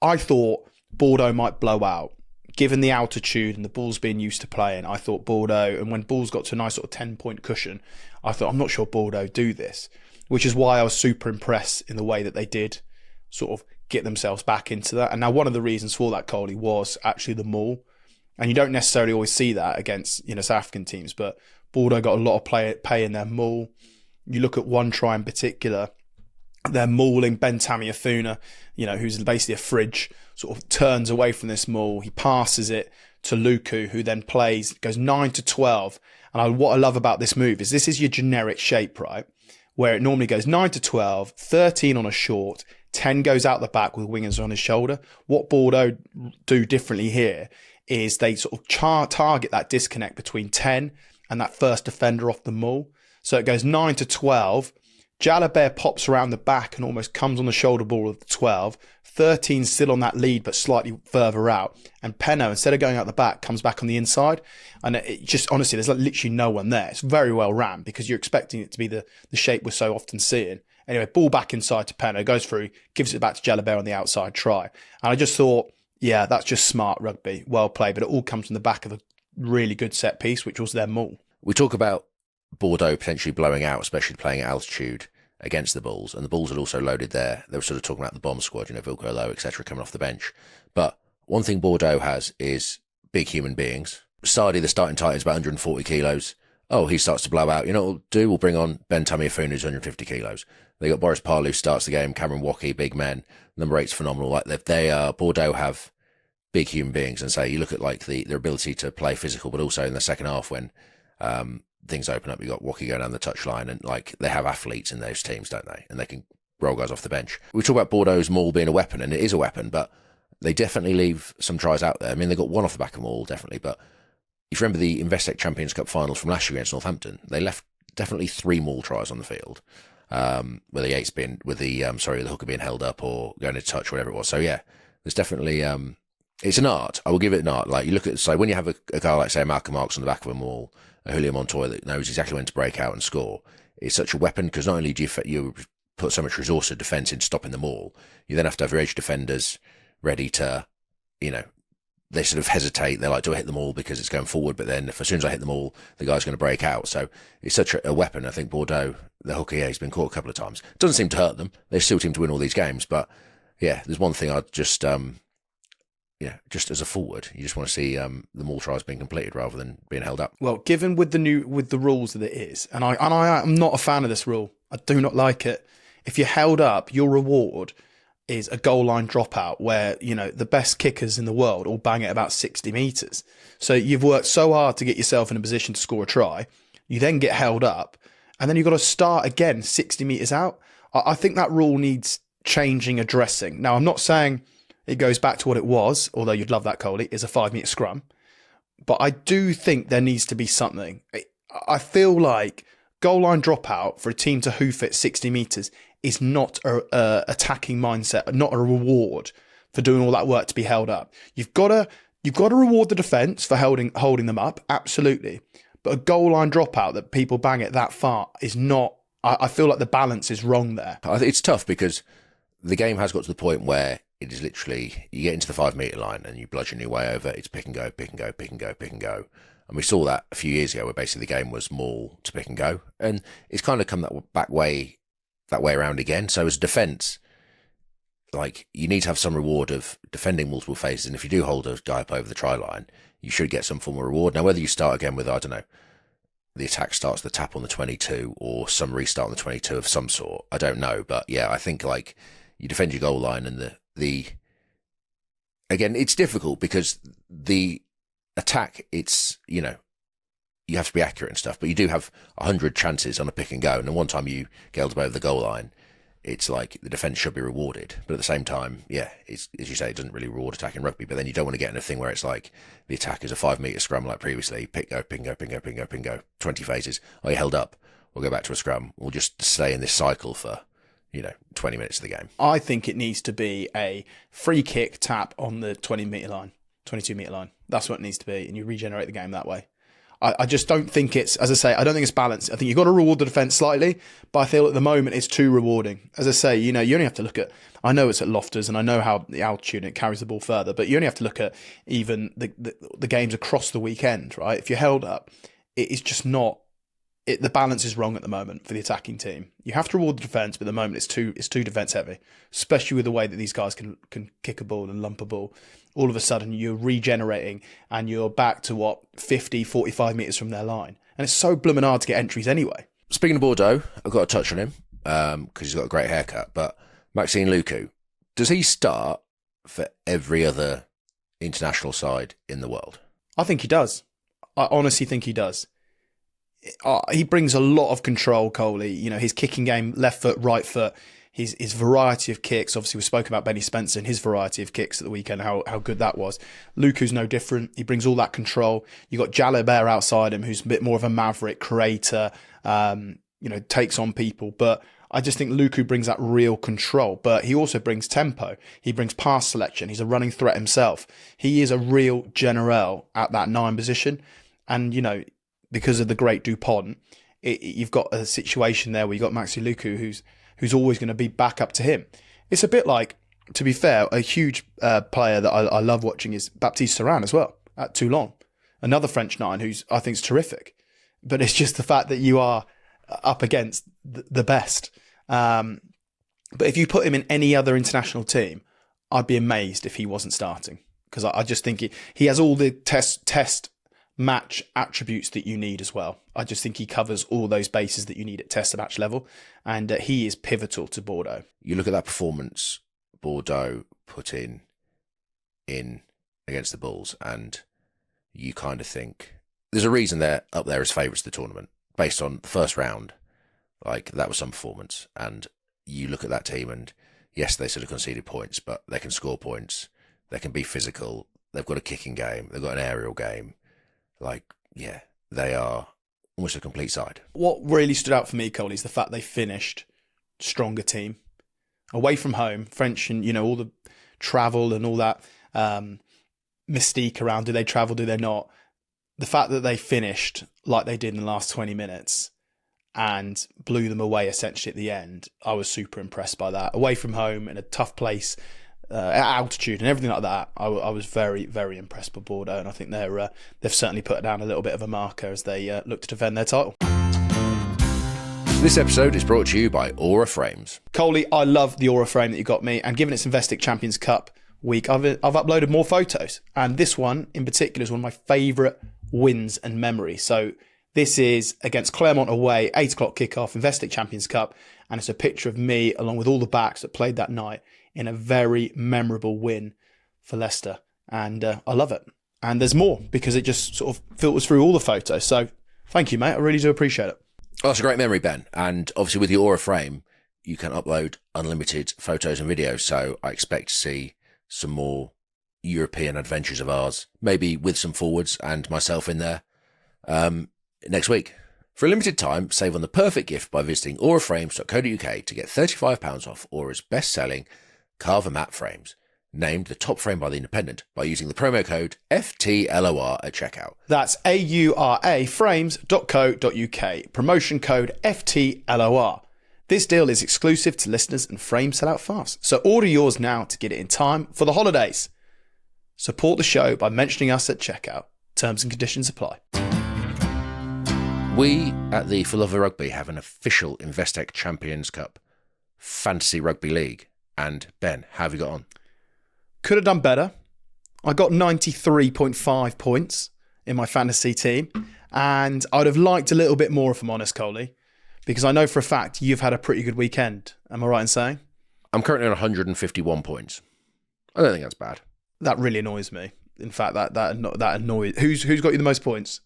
I thought Bordeaux might blow out. Given the altitude and the Bulls being used to playing, I thought Bordeaux, and when Bulls got to a nice sort of 10-point cushion, I thought, I'm not sure Bordeaux do this, which is why I was super impressed in the way that they did sort of get themselves back into that. And now one of the reasons for that, Coley, was actually the maul. And you don't necessarily always see that against, South African teams, but Bordeaux got a lot of pay in their maul. You look at one try in particular, they're mauling Ben Tamiafuna, who's basically a fridge, sort of turns away from this maul. He passes it to Luku, who then goes 9-12. And what I love about this move is this is your generic shape, right? Where it normally goes 9-12, 13 on a short, 10 goes out the back with wingers on his shoulder. What Bordeaux do differently here is they sort of target that disconnect between 10 and that first defender off the maul. So it goes 9-12. Jalibert pops around the back and almost comes on the shoulder ball of the 12. 13 still on that lead, but slightly further out. And Penno, instead of going out the back, comes back on the inside. And it just, honestly, there's literally no one there. It's very well ran because you're expecting it to be the shape we're so often seeing. Anyway, ball back inside to Penno, goes through, gives it back to Jalibert on the outside try. And I just thought, yeah, that's just smart rugby. Well played. But it all comes from the back of a really good set piece, which was their maul. We talk about Bordeaux potentially blowing out, especially playing at altitude against the Bulls. And the Bulls had also loaded they were sort of talking about the bomb squad, Vilko Low, etc., coming off the bench. But one thing Bordeaux has is big human beings. Sardi, the starting tight, is about 140 kilos. Oh, he starts to blow out. You know what we'll do? We'll bring on Ben Tamiafuna, who's 150 kilos. They got Boris Parlu starts the game, Cameron Waukee, big men. Number 8's phenomenal. Bordeaux have big human beings, and say you look at like their ability to play physical, but also in the second half when things open up, you got Woki going down the touchline, and like they have athletes in those teams, don't they? And they can roll guys off the bench. We talk about Bordeaux's maul being a weapon, and it is a weapon, but they definitely leave some tries out there. I mean, they got one off the back of maul, definitely, but if you remember the Investec Champions Cup finals from last year against Northampton, they left definitely 3 maul tries on the field, with the hooker being held up or going to touch, whatever it was. So yeah, there's definitely it's an art. I will give it an art. Like you look at, so when you have a guy like say Malcolm Marks on the back of a maul, a Julio Montoya that knows exactly when to break out and score, it's such a weapon, because not only do you put so much resource of defence in stopping the maul, you then have to have your edge defenders ready to, they sort of hesitate. They're like, do I hit them all because it's going forward? But then as soon as I hit them all, the guy's going to break out. So it's such a weapon. I think Bordeaux, the hooker, he's been caught a couple of times. It doesn't seem to hurt them. They still seem to win all these games. But yeah, there's one thing I'd just, just as a forward, you just want to see the maul tries being completed rather than being held up. Well, given with the rules that it is, and I am not a fan of this rule. I do not like it. If you're held up, your reward is a goal line dropout where, the best kickers in the world all bang it about 60 metres. So you've worked so hard to get yourself in a position to score a try. You then get held up and then you've got to start again 60 metres out. I think that rule needs changing, addressing. Now, I'm not saying it goes back to what it was, although you'd love that, Coley, is a 5-metre scrum. But I do think there needs to be something. I feel like goal line dropout for a team to hoof it 60 metres is not a attacking mindset, not a reward for doing all that work to be held up. You've got to reward the defence for holding them up, absolutely. But a goal line dropout that people bang it that far is not. I feel like the balance is wrong there. It's tough because the game has got to the point where it is literally, you get into the 5-metre line and you bludgeon your way over. It's pick and go, pick and go, pick and go, pick and go. And we saw that a few years ago where basically the game was maul to pick and go. And it's kind of come that way around again. So as defence, like you need to have some reward of defending multiple phases. And if you do hold a guy up over the try line, you should get some form of reward. Now, whether you start again with, I don't know, the attack starts the tap on the 22 or some restart on the 22 of some sort, I don't know. But yeah, I think like you defend your goal line and again, it's difficult because the attack, it's, you have to be accurate and stuff, but you do have 100 chances on a pick and go. And the one time you get held over the goal line, it's like the defence should be rewarded. But at the same time, yeah, it's, as you say, it doesn't really reward attacking rugby. But then you don't want to get in a thing where it's like the attack is a 5-metre scrum like previously, pick, go, ping, go, ping, go, ping, go, ping, go, 20 phases. Are you held up? We'll go back to a scrum. We'll just stay in this cycle for 20 minutes of the game. I think it needs to be a free kick tap on the 20-metre line, 22-metre line. That's what it needs to be, and you regenerate the game that way. I just don't think it's, as I say, I don't think it's balanced. I think you've got to reward the defence slightly, but I feel at the moment it's too rewarding. As I say, you only have to look at, I know it's at Loftus and I know how the altitude and it carries the ball further, but you only have to look at even the games across the weekend, right? If you're held up, it is just not, the balance is wrong at the moment for the attacking team. You have to reward the defence, but at the moment it's too defence heavy, especially with the way that these guys can kick a ball and lump a ball. All of a sudden you're regenerating and you're back to 50, 45 metres from their line. And it's so blooming hard to get entries anyway. Speaking of Bordeaux, I've got to touch on him because he's got a great haircut, but Maxime Lucu, does he start for every other international side in the world? I think he does. I honestly think he does. He brings a lot of control, Coley. His kicking game, left foot, right foot, his variety of kicks. Obviously, we spoke about Benny Spencer and his variety of kicks at the weekend, how good that was. Luku's no different. He brings all that control. You got Jalobert outside him, who's a bit more of a maverick creator, takes on people. But I just think Luku brings that real control. But he also brings tempo. He brings pass selection. He's a running threat himself. He is a real general at that 9 position. And, because of the great Dupont, you've got a situation there where you've got Maxi Luku who's always going to be back up to him. It's a bit like, to be fair, a huge player that I love watching is Baptiste Saran as well, at Toulon. Another French 9 who's, I think, is terrific. But it's just the fact that you are up against the best. But if you put him in any other international team, I'd be amazed if he wasn't starting. Because I just think he has all the test match attributes that you need as well. I just think he covers all those bases that you need at test match level, and he is pivotal to Bordeaux. You look at that performance Bordeaux put in against the Bulls, and you kind of think there's a reason they're up there as favourites of the tournament based on the first round. Like, that was some performance, and you look at that team, and yes, they sort of conceded points, but they can score points. They can be physical. They've got a kicking game. They've got an aerial game. Like, yeah, they are almost a complete side. What really stood out for me, Cole, is the fact they finished stronger team. Away from home, French and, all the travel and all that mystique around, do they travel, do they not? The fact that they finished like they did in the last 20 minutes and blew them away essentially at the end, I was super impressed by that. Away from home in a tough place, at altitude and everything like that, I was very, very impressed by Bordeaux, and I think they've certainly put down a little bit of a marker as they look to defend their title. This episode is brought to you by Aura Frames. Coley, I love the Aura frame that you got me, and given it's Investec Champions Cup week, I've uploaded more photos, and this one in particular is one of my favourite wins and memories. So this is against Clermont away, 8 o'clock kickoff, Investec Champions Cup, and it's a picture of me along with all the backs that played that night in a very memorable win for Leicester, and I love it. And there's more because it just sort of filters through all the photos. So thank you, mate. I really do appreciate it. Oh, that's a great memory, Ben. And obviously with the Aura frame, you can upload unlimited photos and videos. So I expect to see some more European adventures of ours, maybe with some forwards and myself in there next week. For a limited time, save on the perfect gift by visiting auraframes.co.uk to get £35 off Aura's best-selling Carver matte frames, named the top frame by The Independent by using the promo code FTLOR at checkout. That's auraframes.co.uk, promotion code FTLOR. This deal is exclusive to listeners and frames sell out fast, so order yours now to get it in time for the holidays. Support the show by mentioning us at checkout. Terms and conditions apply. We at the For Love of Rugby have an official Investec Champions Cup Fantasy Rugby League. And Ben, how have you got on? Could have done better. I got 93.5 points in my fantasy team, and I'd have liked a little bit more, if I'm honest, Coley, because I know for a fact you've had a pretty good weekend. Am I right in saying? I'm currently on 151 points. I don't think that's bad. That really annoys me. In fact, that annoys. Who's got you the most points?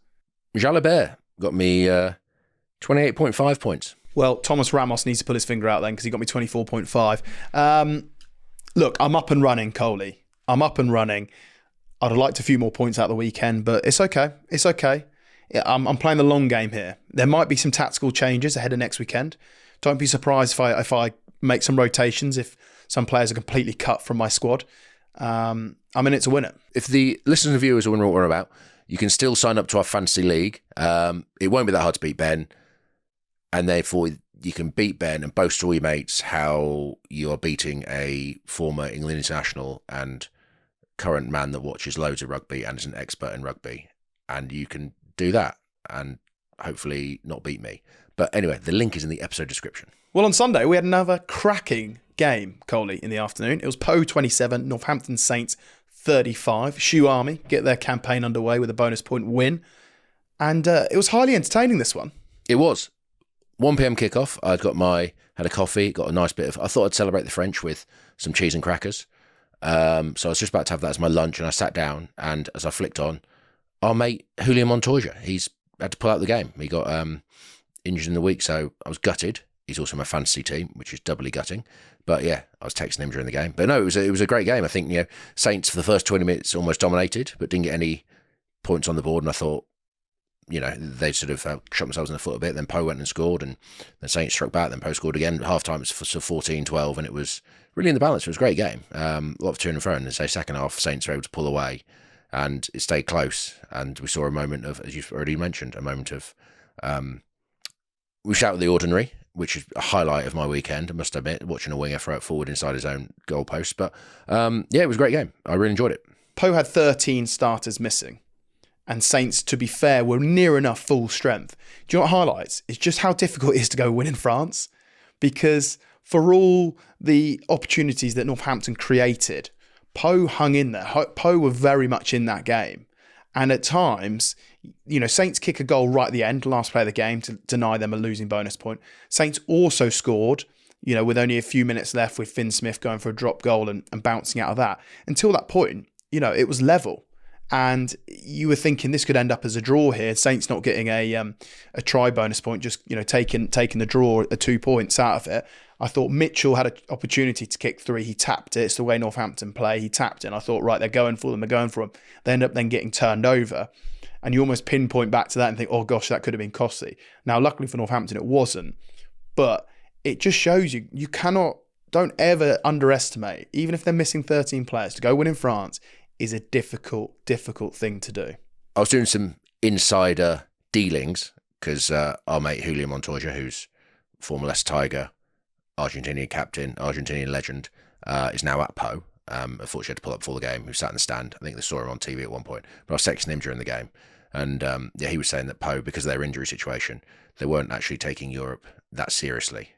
Jalabert got me 28.5 points. Well, Thomas Ramos needs to pull his finger out then because he got me 24.5. Look, I'm up and running, Coley. I'm up and running. I'd have liked a few more points out the weekend, but it's okay. It's okay. I'm playing the long game here. There might be some tactical changes ahead of next weekend. Don't be surprised if I make some rotations, if some players are completely cut from my squad. I'm in it to win it. If the listeners and viewers are wondering what we're about, you can still sign up to our fantasy league. It won't be that hard to beat Ben. And therefore, you can beat Ben and boast to all your mates how you are beating a former England international and current man that watches loads of rugby and is an expert in rugby. And you can do that and hopefully not beat me. But anyway, the link is in the episode description. Well, on Sunday, we had another cracking game, Coley, in the afternoon. It was Poe 27, Northampton Saints 35. Shoe Army get their campaign underway with a bonus point win. And it was highly entertaining, this one. It was. 1 p.m. kickoff. Had a coffee, got a nice bit of. I thought I'd celebrate the French with some cheese and crackers. So I was just about to have that as my lunch, and I sat down. And as I flicked on, our mate Julian Montoya, he's had to pull out the game. He got injured in the week, so I was gutted. He's also my fantasy team, which is doubly gutting. But yeah, I was texting him during the game. But no, it was a great game. I think Saints for the first 20 minutes almost dominated, but didn't get any points on the board. And I thought, they sort of shot themselves in the foot a bit. Then Poe went and scored, and then Saints struck back. Then Poe scored again. Half time it was 14-12, and it was really in the balance. It was a great game. A lot of to and fro. And say second half, Saints were able to pull away, and it stayed close. And we saw a moment of, as you've already mentioned, we shouted the ordinary, which is a highlight of my weekend, I must admit, watching a winger throw it forward inside his own goalpost. But it was a great game. I really enjoyed it. Poe had 13 starters missing. And Saints, to be fair, were near enough full strength. Do you know what highlights? It's just how difficult it is to go win in France. Because for all the opportunities that Northampton created, Poe hung in there. Poe were very much in that game. And at times, Saints kick a goal right at the end, last play of the game, to deny them a losing bonus point. Saints also scored, with only a few minutes left with Finn Smith going for a drop goal and bouncing out of that. Until that point, it was level. And you were thinking this could end up as a draw here. Saints not getting a try bonus point, just taking the draw at 2 points out of it. I thought Mitchell had an opportunity to kick 3. He tapped it. It's the way Northampton play. He tapped it, and I thought, right, they're going for them. They end up then getting turned over, and you almost pinpoint back to that and think, oh gosh, that could have been costly. Now, luckily for Northampton, it wasn't, but it just shows you don't ever underestimate, even if they're missing 13 players, to go win in France is a difficult thing to do. I was doing some insider dealings because our mate Julian Montoya, who's former Leicester Tiger, Argentinian captain, Argentinian legend, is now at Pau. Unfortunately, had to pull up before the game. Who sat in the stand. I think they saw him on TV at one point. But I was texting him during the game, and he was saying that Pau, because of their injury situation, they weren't actually taking Europe that seriously,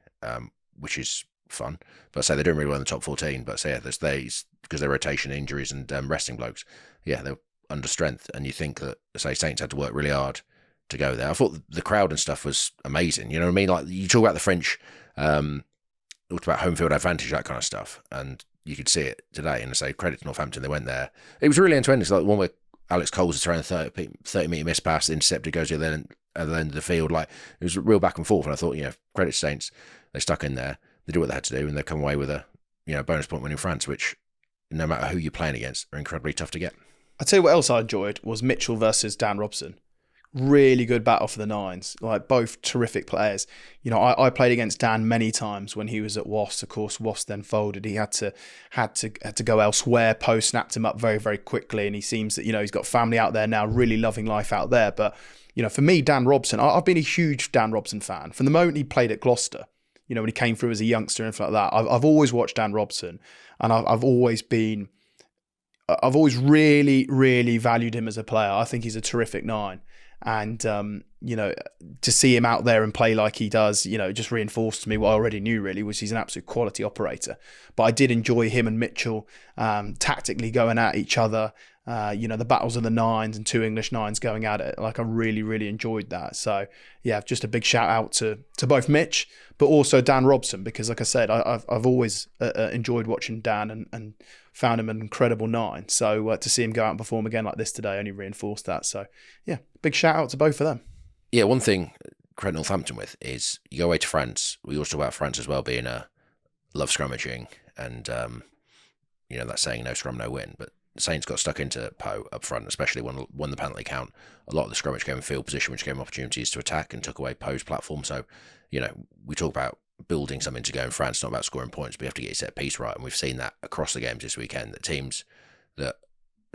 which is fun. But I say they're doing really well in the top 14. But there's days because their rotation injuries and resting blokes. They're under strength, and you think that Saints had to work really hard to go there. I thought the crowd and stuff was amazing. You know what I mean? Like, you talk about the French. Talked about home field advantage, that kind of stuff, and you could see it today. And I say credit to Northampton, they went there. It was really end-to-end. It's like the one where Alex Coles is throwing a 30-metre miss pass, intercepted, goes to the end of the field. Like, it was real back and forth. And I thought, credit to Saints, they stuck in there, they did what they had to do, and they've come away with a bonus point win in France, which no matter who you're playing against, are incredibly tough to get. I'll tell you what else I enjoyed was Mitchell versus Dan Robson. Really good battle for the Nines, like both terrific players. I played against Dan many times when he was at Wasps. Of course, Wasps then folded. He had to go elsewhere. Poe snapped him up very, very quickly, and he seems that he's got family out there now, really loving life out there. But for me, Dan Robson, I've been a huge Dan Robson fan from the moment he played at Gloucester. When he came through as a youngster and stuff like that. I've always watched Dan Robson, and I've always really, really valued him as a player. I think he's a terrific 9. And, to see him out there and play like he does, just reinforced to me what I already knew, really, was he's an absolute quality operator. But I did enjoy him and Mitchell tactically going at each other, the battles of the 9s and 2 English 9s going at it. Like, I really, really enjoyed that. So, just a big shout out to both Mitch, but also Dan Robson, because, like I said, I've always enjoyed watching Dan and found him an incredible 9. So to see him go out and perform again like this today only reinforced that. So, big shout out to both of them. Yeah, one thing credit Northampton with is you go away to France. We also talk about France as well being a love scrummaging and, that saying no scrum, no win. But Saints got stuck into Pau up front, especially when won the penalty count. A lot of the scrummage came in field position, which gave them opportunities to attack and took away Pau's platform. So, we talk about building something to go in France, not about scoring points, but you have to get your set piece right. And we've seen that across the games this weekend, that teams that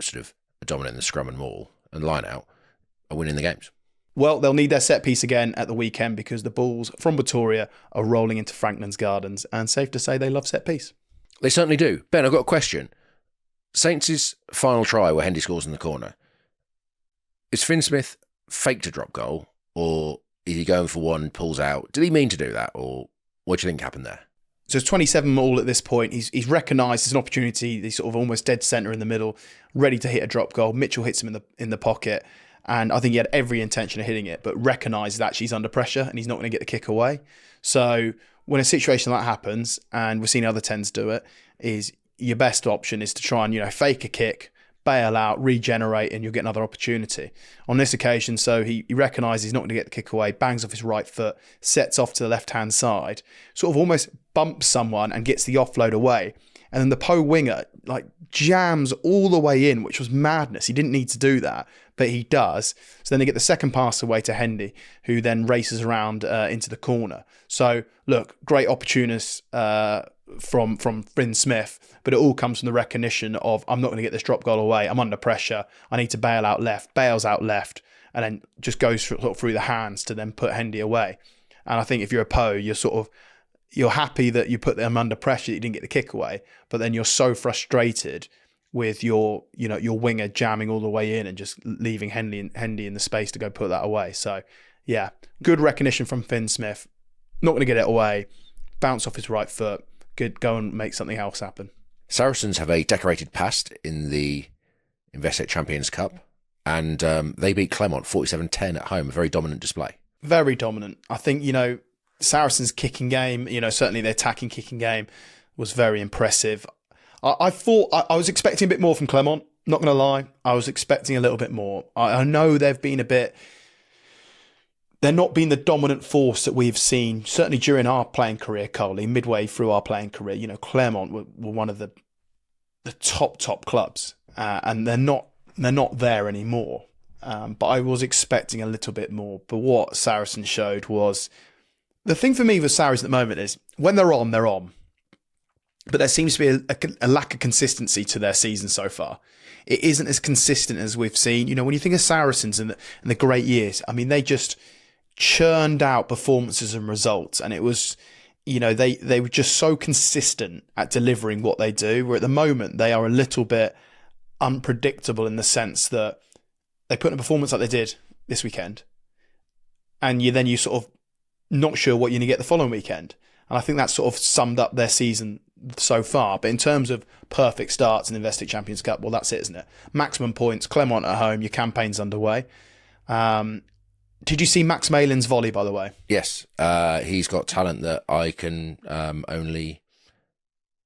sort of are dominant in the scrum and maul and line out are winning the games. Well, they'll need their set piece again at the weekend because the Bulls from Pretoria are rolling into Franklin's Gardens, and safe to say they love set piece. They certainly do. Ben, I've got a question. Saints' final try where Hendy scores in the corner. Is Finn Smith faked a drop goal, or is he going for one, pulls out? Did he mean to do that, or what do you think happened there? So it's 27 all at this point. He's recognised as an opportunity. He's sort of almost dead centre in the middle, ready to hit a drop goal. Mitchell hits him in the pocket, and I think he had every intention of hitting it, but recognised that he's under pressure and he's not going to get the kick away. So when a situation like that happens, and we've seen other 10s do it, is your best option is to try and fake a kick, bail out, regenerate, and you'll get another opportunity. On this occasion, so he recognises he's not going to get the kick away, bangs off his right foot, sets off to the left-hand side, sort of almost bumps someone and gets the offload away. And then the Pau winger jams all the way in, which was madness. He didn't need to do that, but he does. So then they get the second pass away to Hendy, who then races around into the corner. So look, great opportunist from Finn Smith, but it all comes from the recognition of, I'm not going to get this drop goal away. I'm under pressure. I need to bail out left. Bails out left, and then just goes through the hands to then put Hendy away. And I think if you're a Pau, you're happy that you put them under pressure, that you didn't get the kick away, but then you're so frustrated with your winger jamming all the way in and just leaving Hendy in the space to go put that away. So yeah, good recognition from Finn Smith. Not going to get it away. Bounce off his right foot. Good, go and make something else happen. Saracens have a decorated past in the Investec Champions Cup, and they beat Clermont 47-10 at home. A very dominant display. Very dominant. I think, Saracens' kicking game, certainly their attacking kicking game was very impressive. I thought I was expecting a bit more from Clermont. Not going to lie, I was expecting a little bit more. I know they've been they're not being the dominant force that we've seen, certainly during our playing career, Coley, midway through our playing career. You know, Clermont were one of the top clubs, and they're not there anymore. But I was expecting a little bit more. But what Saracens showed was, the thing for me with Saracens at the moment is, when they're on, they're on. But there seems to be a lack of consistency to their season so far. It isn't as consistent as we've seen. You know, when you think of Saracens and the great years, I mean, they just churned out performances and results, and it was, you know, they were just so consistent at delivering what they do, where at the moment they are a little bit unpredictable in the sense that they put in a performance like they did this weekend, and you sort of not sure what you're going to get the following weekend. And I think that sort of summed up their season so far. But in terms of perfect starts in the Investec Champions Cup, well, that's it, isn't it? Maximum points, Clermont at home, your campaign's underway. Did you see Max Malin's volley, by the way? Yes. He's got talent that I can only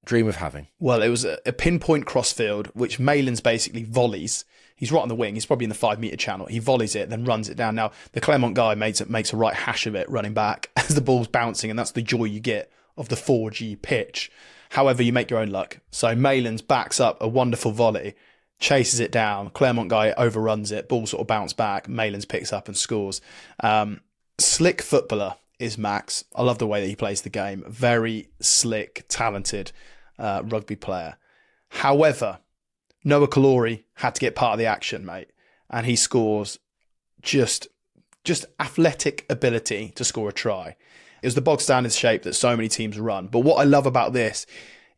dream of having. Well, it was a pinpoint crossfield, which Malin's basically volleys. He's right on the wing. He's probably in the 5 metre channel. He volleys it, then runs it down. Now, the Clermont guy makes a right hash of it running back as the ball's bouncing, and that's the joy you get of the 4G pitch. However, you make your own luck. So Malin's backs up a wonderful volley, chases it down. Clermont guy overruns it. Ball sort of bounce back. Malin's picks up and scores. Slick footballer is Max. I love the way that he plays the game. Very slick, talented rugby player. However, Noah Kalori had to get part of the action, mate. And he scores just athletic ability to score a try. It was the bog standard shape that so many teams run. But what I love about this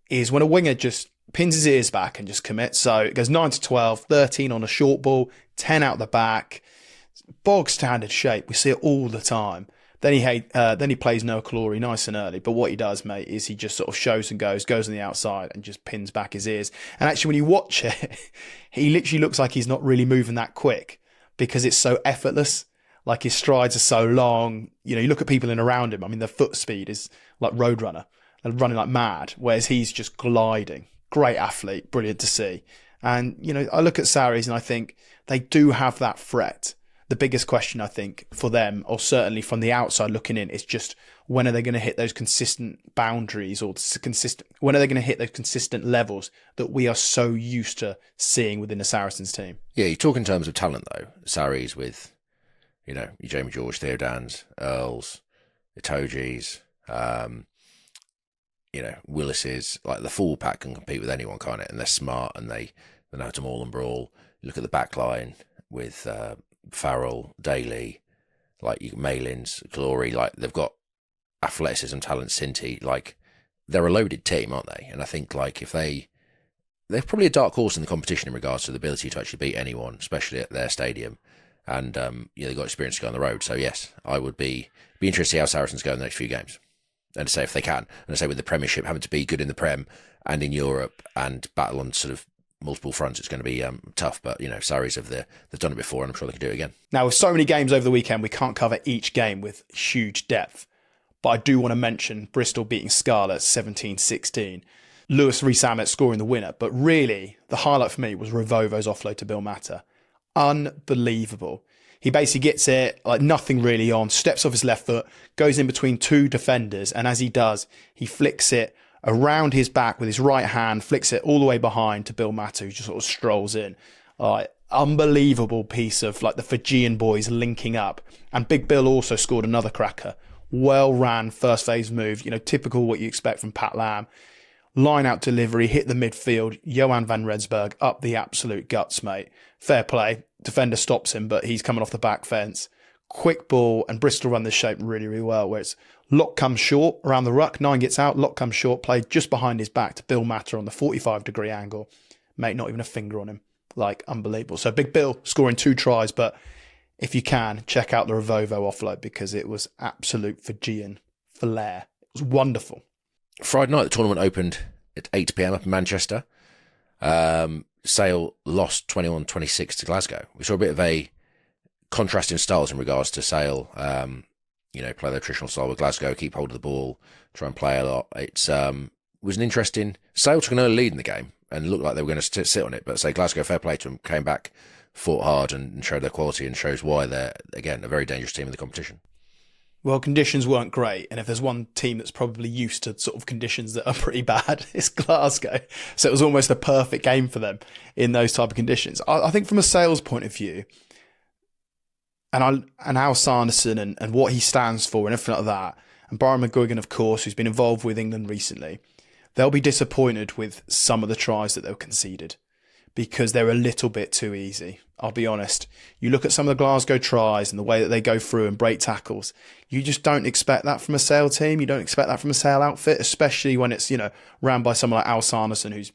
is when a winger just pins his ears back and just commits. So it goes 9 to 12, 13 on a short ball, 10 out the back. Bog standard shape. We see it all the time. Then he plays Noah Kalori nice and early. But what he does, mate, is he just sort of shows and goes on the outside and just pins back his ears. And actually, when you watch it, he literally looks like he's not really moving that quick because it's so effortless. Like his strides are so long. You know, you look at people in around him. I mean, their foot speed is like Roadrunner. They're running like mad, whereas he's just gliding. Great athlete, brilliant to see. And, you know, I look at Sarries and I think they do have that threat. The biggest question, I think, for them, or certainly from the outside looking in, is just when are they going to hit those consistent boundaries or when are they going to hit those consistent levels that we are so used to seeing within the Saracens team? Yeah, you talk in terms of talent, though. Sarries with, you know, your Jamie George, Theodans, Earls, Itogis, you know, Willis's, like the full pack can compete with anyone, can't it? And they're smart and they know how to maul and brawl. You look at the back line with Farrell, Daly, like Malin's, Glory, like they've got athleticism, talent, Sinti, like they're a loaded team, aren't they? And I think like if they're probably a dark horse in the competition in regards to the ability to actually beat anyone, especially at their stadium. And yeah, they've got experience to go on the road. So yes, I would be interested to see how Saracens go in the next few games. And to say if they can, and to say with the Premiership having to be good in the Prem and in Europe and battle on sort of multiple fronts, it's going to be tough. But you know, Sarries they've done it before, and I'm sure they can do it again. Now, with so many games over the weekend, we can't cover each game with huge depth. But I do want to mention Bristol beating Scarlet 17-16. Lewis Rees-Ammett scoring the winner. But really, the highlight for me was Revovo's offload to Bill Matter. Unbelievable. He basically gets it, like nothing really on, steps off his left foot, goes in between two defenders, and as he does, he flicks it around his back with his right hand, flicks it all the way behind to Bill Matter, who just sort of strolls in. Unbelievable piece of like the Fijian boys linking up. And Big Bill also scored another cracker. Well ran first phase move, you know, typical what you expect from Pat Lam. Line out delivery, hit the midfield. Ioane van Rensburg up the absolute guts, mate. Fair play. Defender stops him, but he's coming off the back fence. Quick ball, and Bristol run this shape really, really well, where it's lock comes short around the ruck. 9 gets out, lock comes short, played just behind his back to Bill Matter on the 45-degree angle. Mate, not even a finger on him. Like, unbelievable. So Big Bill scoring 2 tries, but if you can, check out the Revovo offload because it was absolute Fijian flair. It was wonderful. Friday night, the tournament opened at 8 p.m. up in Manchester. Sale lost 21-26 to Glasgow. We saw a bit of a contrast in styles in regards to Sale. You know, play their traditional style with Glasgow, keep hold of the ball, try and play a lot. It's was an interesting. Sale took an early lead in the game, and looked like they were going to sit on it. But say Glasgow, fair play to them, came back, fought hard and showed their quality, and shows why they're, again, a very dangerous team in the competition. Well, conditions weren't great, and if there's one team that's probably used to sort of conditions that are pretty bad, it's Glasgow. So it was almost a perfect game for them in those type of conditions. I think from a sales point of view, and Al Sanderson and what he stands for and everything like that, and Brian McGuigan, of course, who's been involved with England recently, they'll be disappointed with some of the tries that they've conceded because they're a little bit too easy. I'll be honest. You look at some of the Glasgow tries and the way that they go through and break tackles. You just don't expect that from a Sale team. You don't expect that from a Sale outfit, especially when it's, ran by someone like Al Sanderson, who's,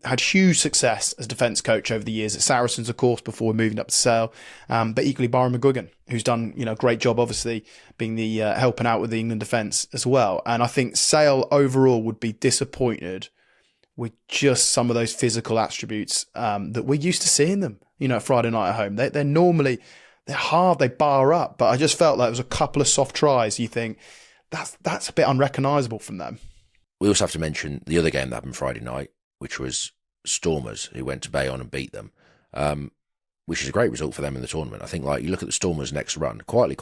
had huge success as defence coach over the years at Saracens, of course, before moving up to Sale. But equally, Byron McGuigan, who's done, a great job, obviously, being the helping out with the England defence as well. And I think Sale overall would be disappointed with just some of those physical attributes that we're used to seeing them, Friday night at home. They're normally, they're hard, they bar up, but I just felt like there was a couple of soft tries. You think that's a bit unrecognisable from them. We also have to mention the other game that happened Friday night, which was Stormers, who went to Bayonne and beat them, which is a great result for them in the tournament. I think, you look at the Stormers' next run, quietly,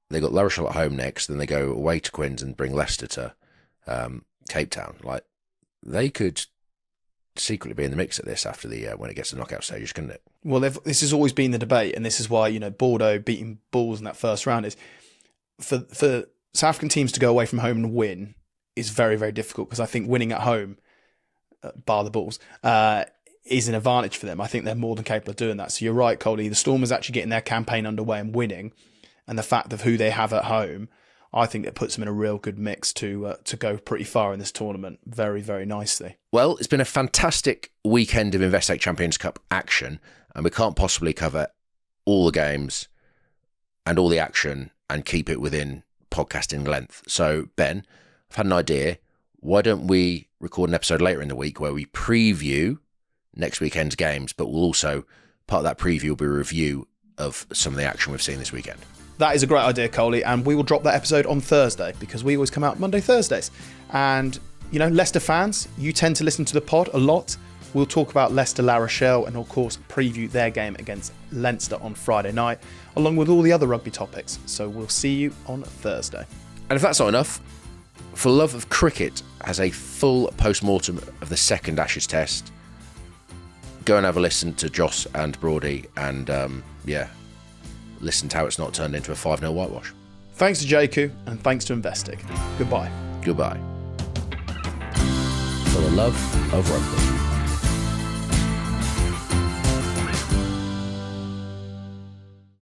they got La Rochelle at home next, then they go away to Quins and bring Leicester to Cape Town. They could secretly be in the mix at this after the when it gets to the knockout stages, couldn't it? Well, this has always been the debate, and this is why Bordeaux beating Bulls in that first round is for South African teams to go away from home and win is very, very difficult, because I think winning at home, bar the Bulls, is an advantage for them. I think they're more than capable of doing that. So you're right, Coley. The Stormers actually getting their campaign underway and winning, and the fact of who they have at home, I think it puts them in a real good mix to go pretty far in this tournament very, very nicely. Well, it's been a fantastic weekend of Investec Champions Cup action, and we can't possibly cover all the games and all the action and keep it within podcasting length. So, Ben, I've had an idea. Why don't we record an episode later in the week where we preview next weekend's games, but we'll also, part of that preview will be a review of some of the action we've seen this weekend. That is a great idea, Coley, and we will drop that episode on Thursday, because we always come out Monday, Thursdays. And, Leicester fans, you tend to listen to the pod a lot. We'll talk about Leicester La Rochelle and, of course, preview their game against Leinster on Friday night, along with all the other rugby topics. So we'll see you on Thursday. And if that's not enough, For Love of Cricket has a full post-mortem of the second Ashes Test. Go and have a listen to Joss and Brody and, listen to how it's not turned into a 5-0 whitewash. Thanks to JAECOO and thanks to Investec. Goodbye. Goodbye. For the Love of Rugby.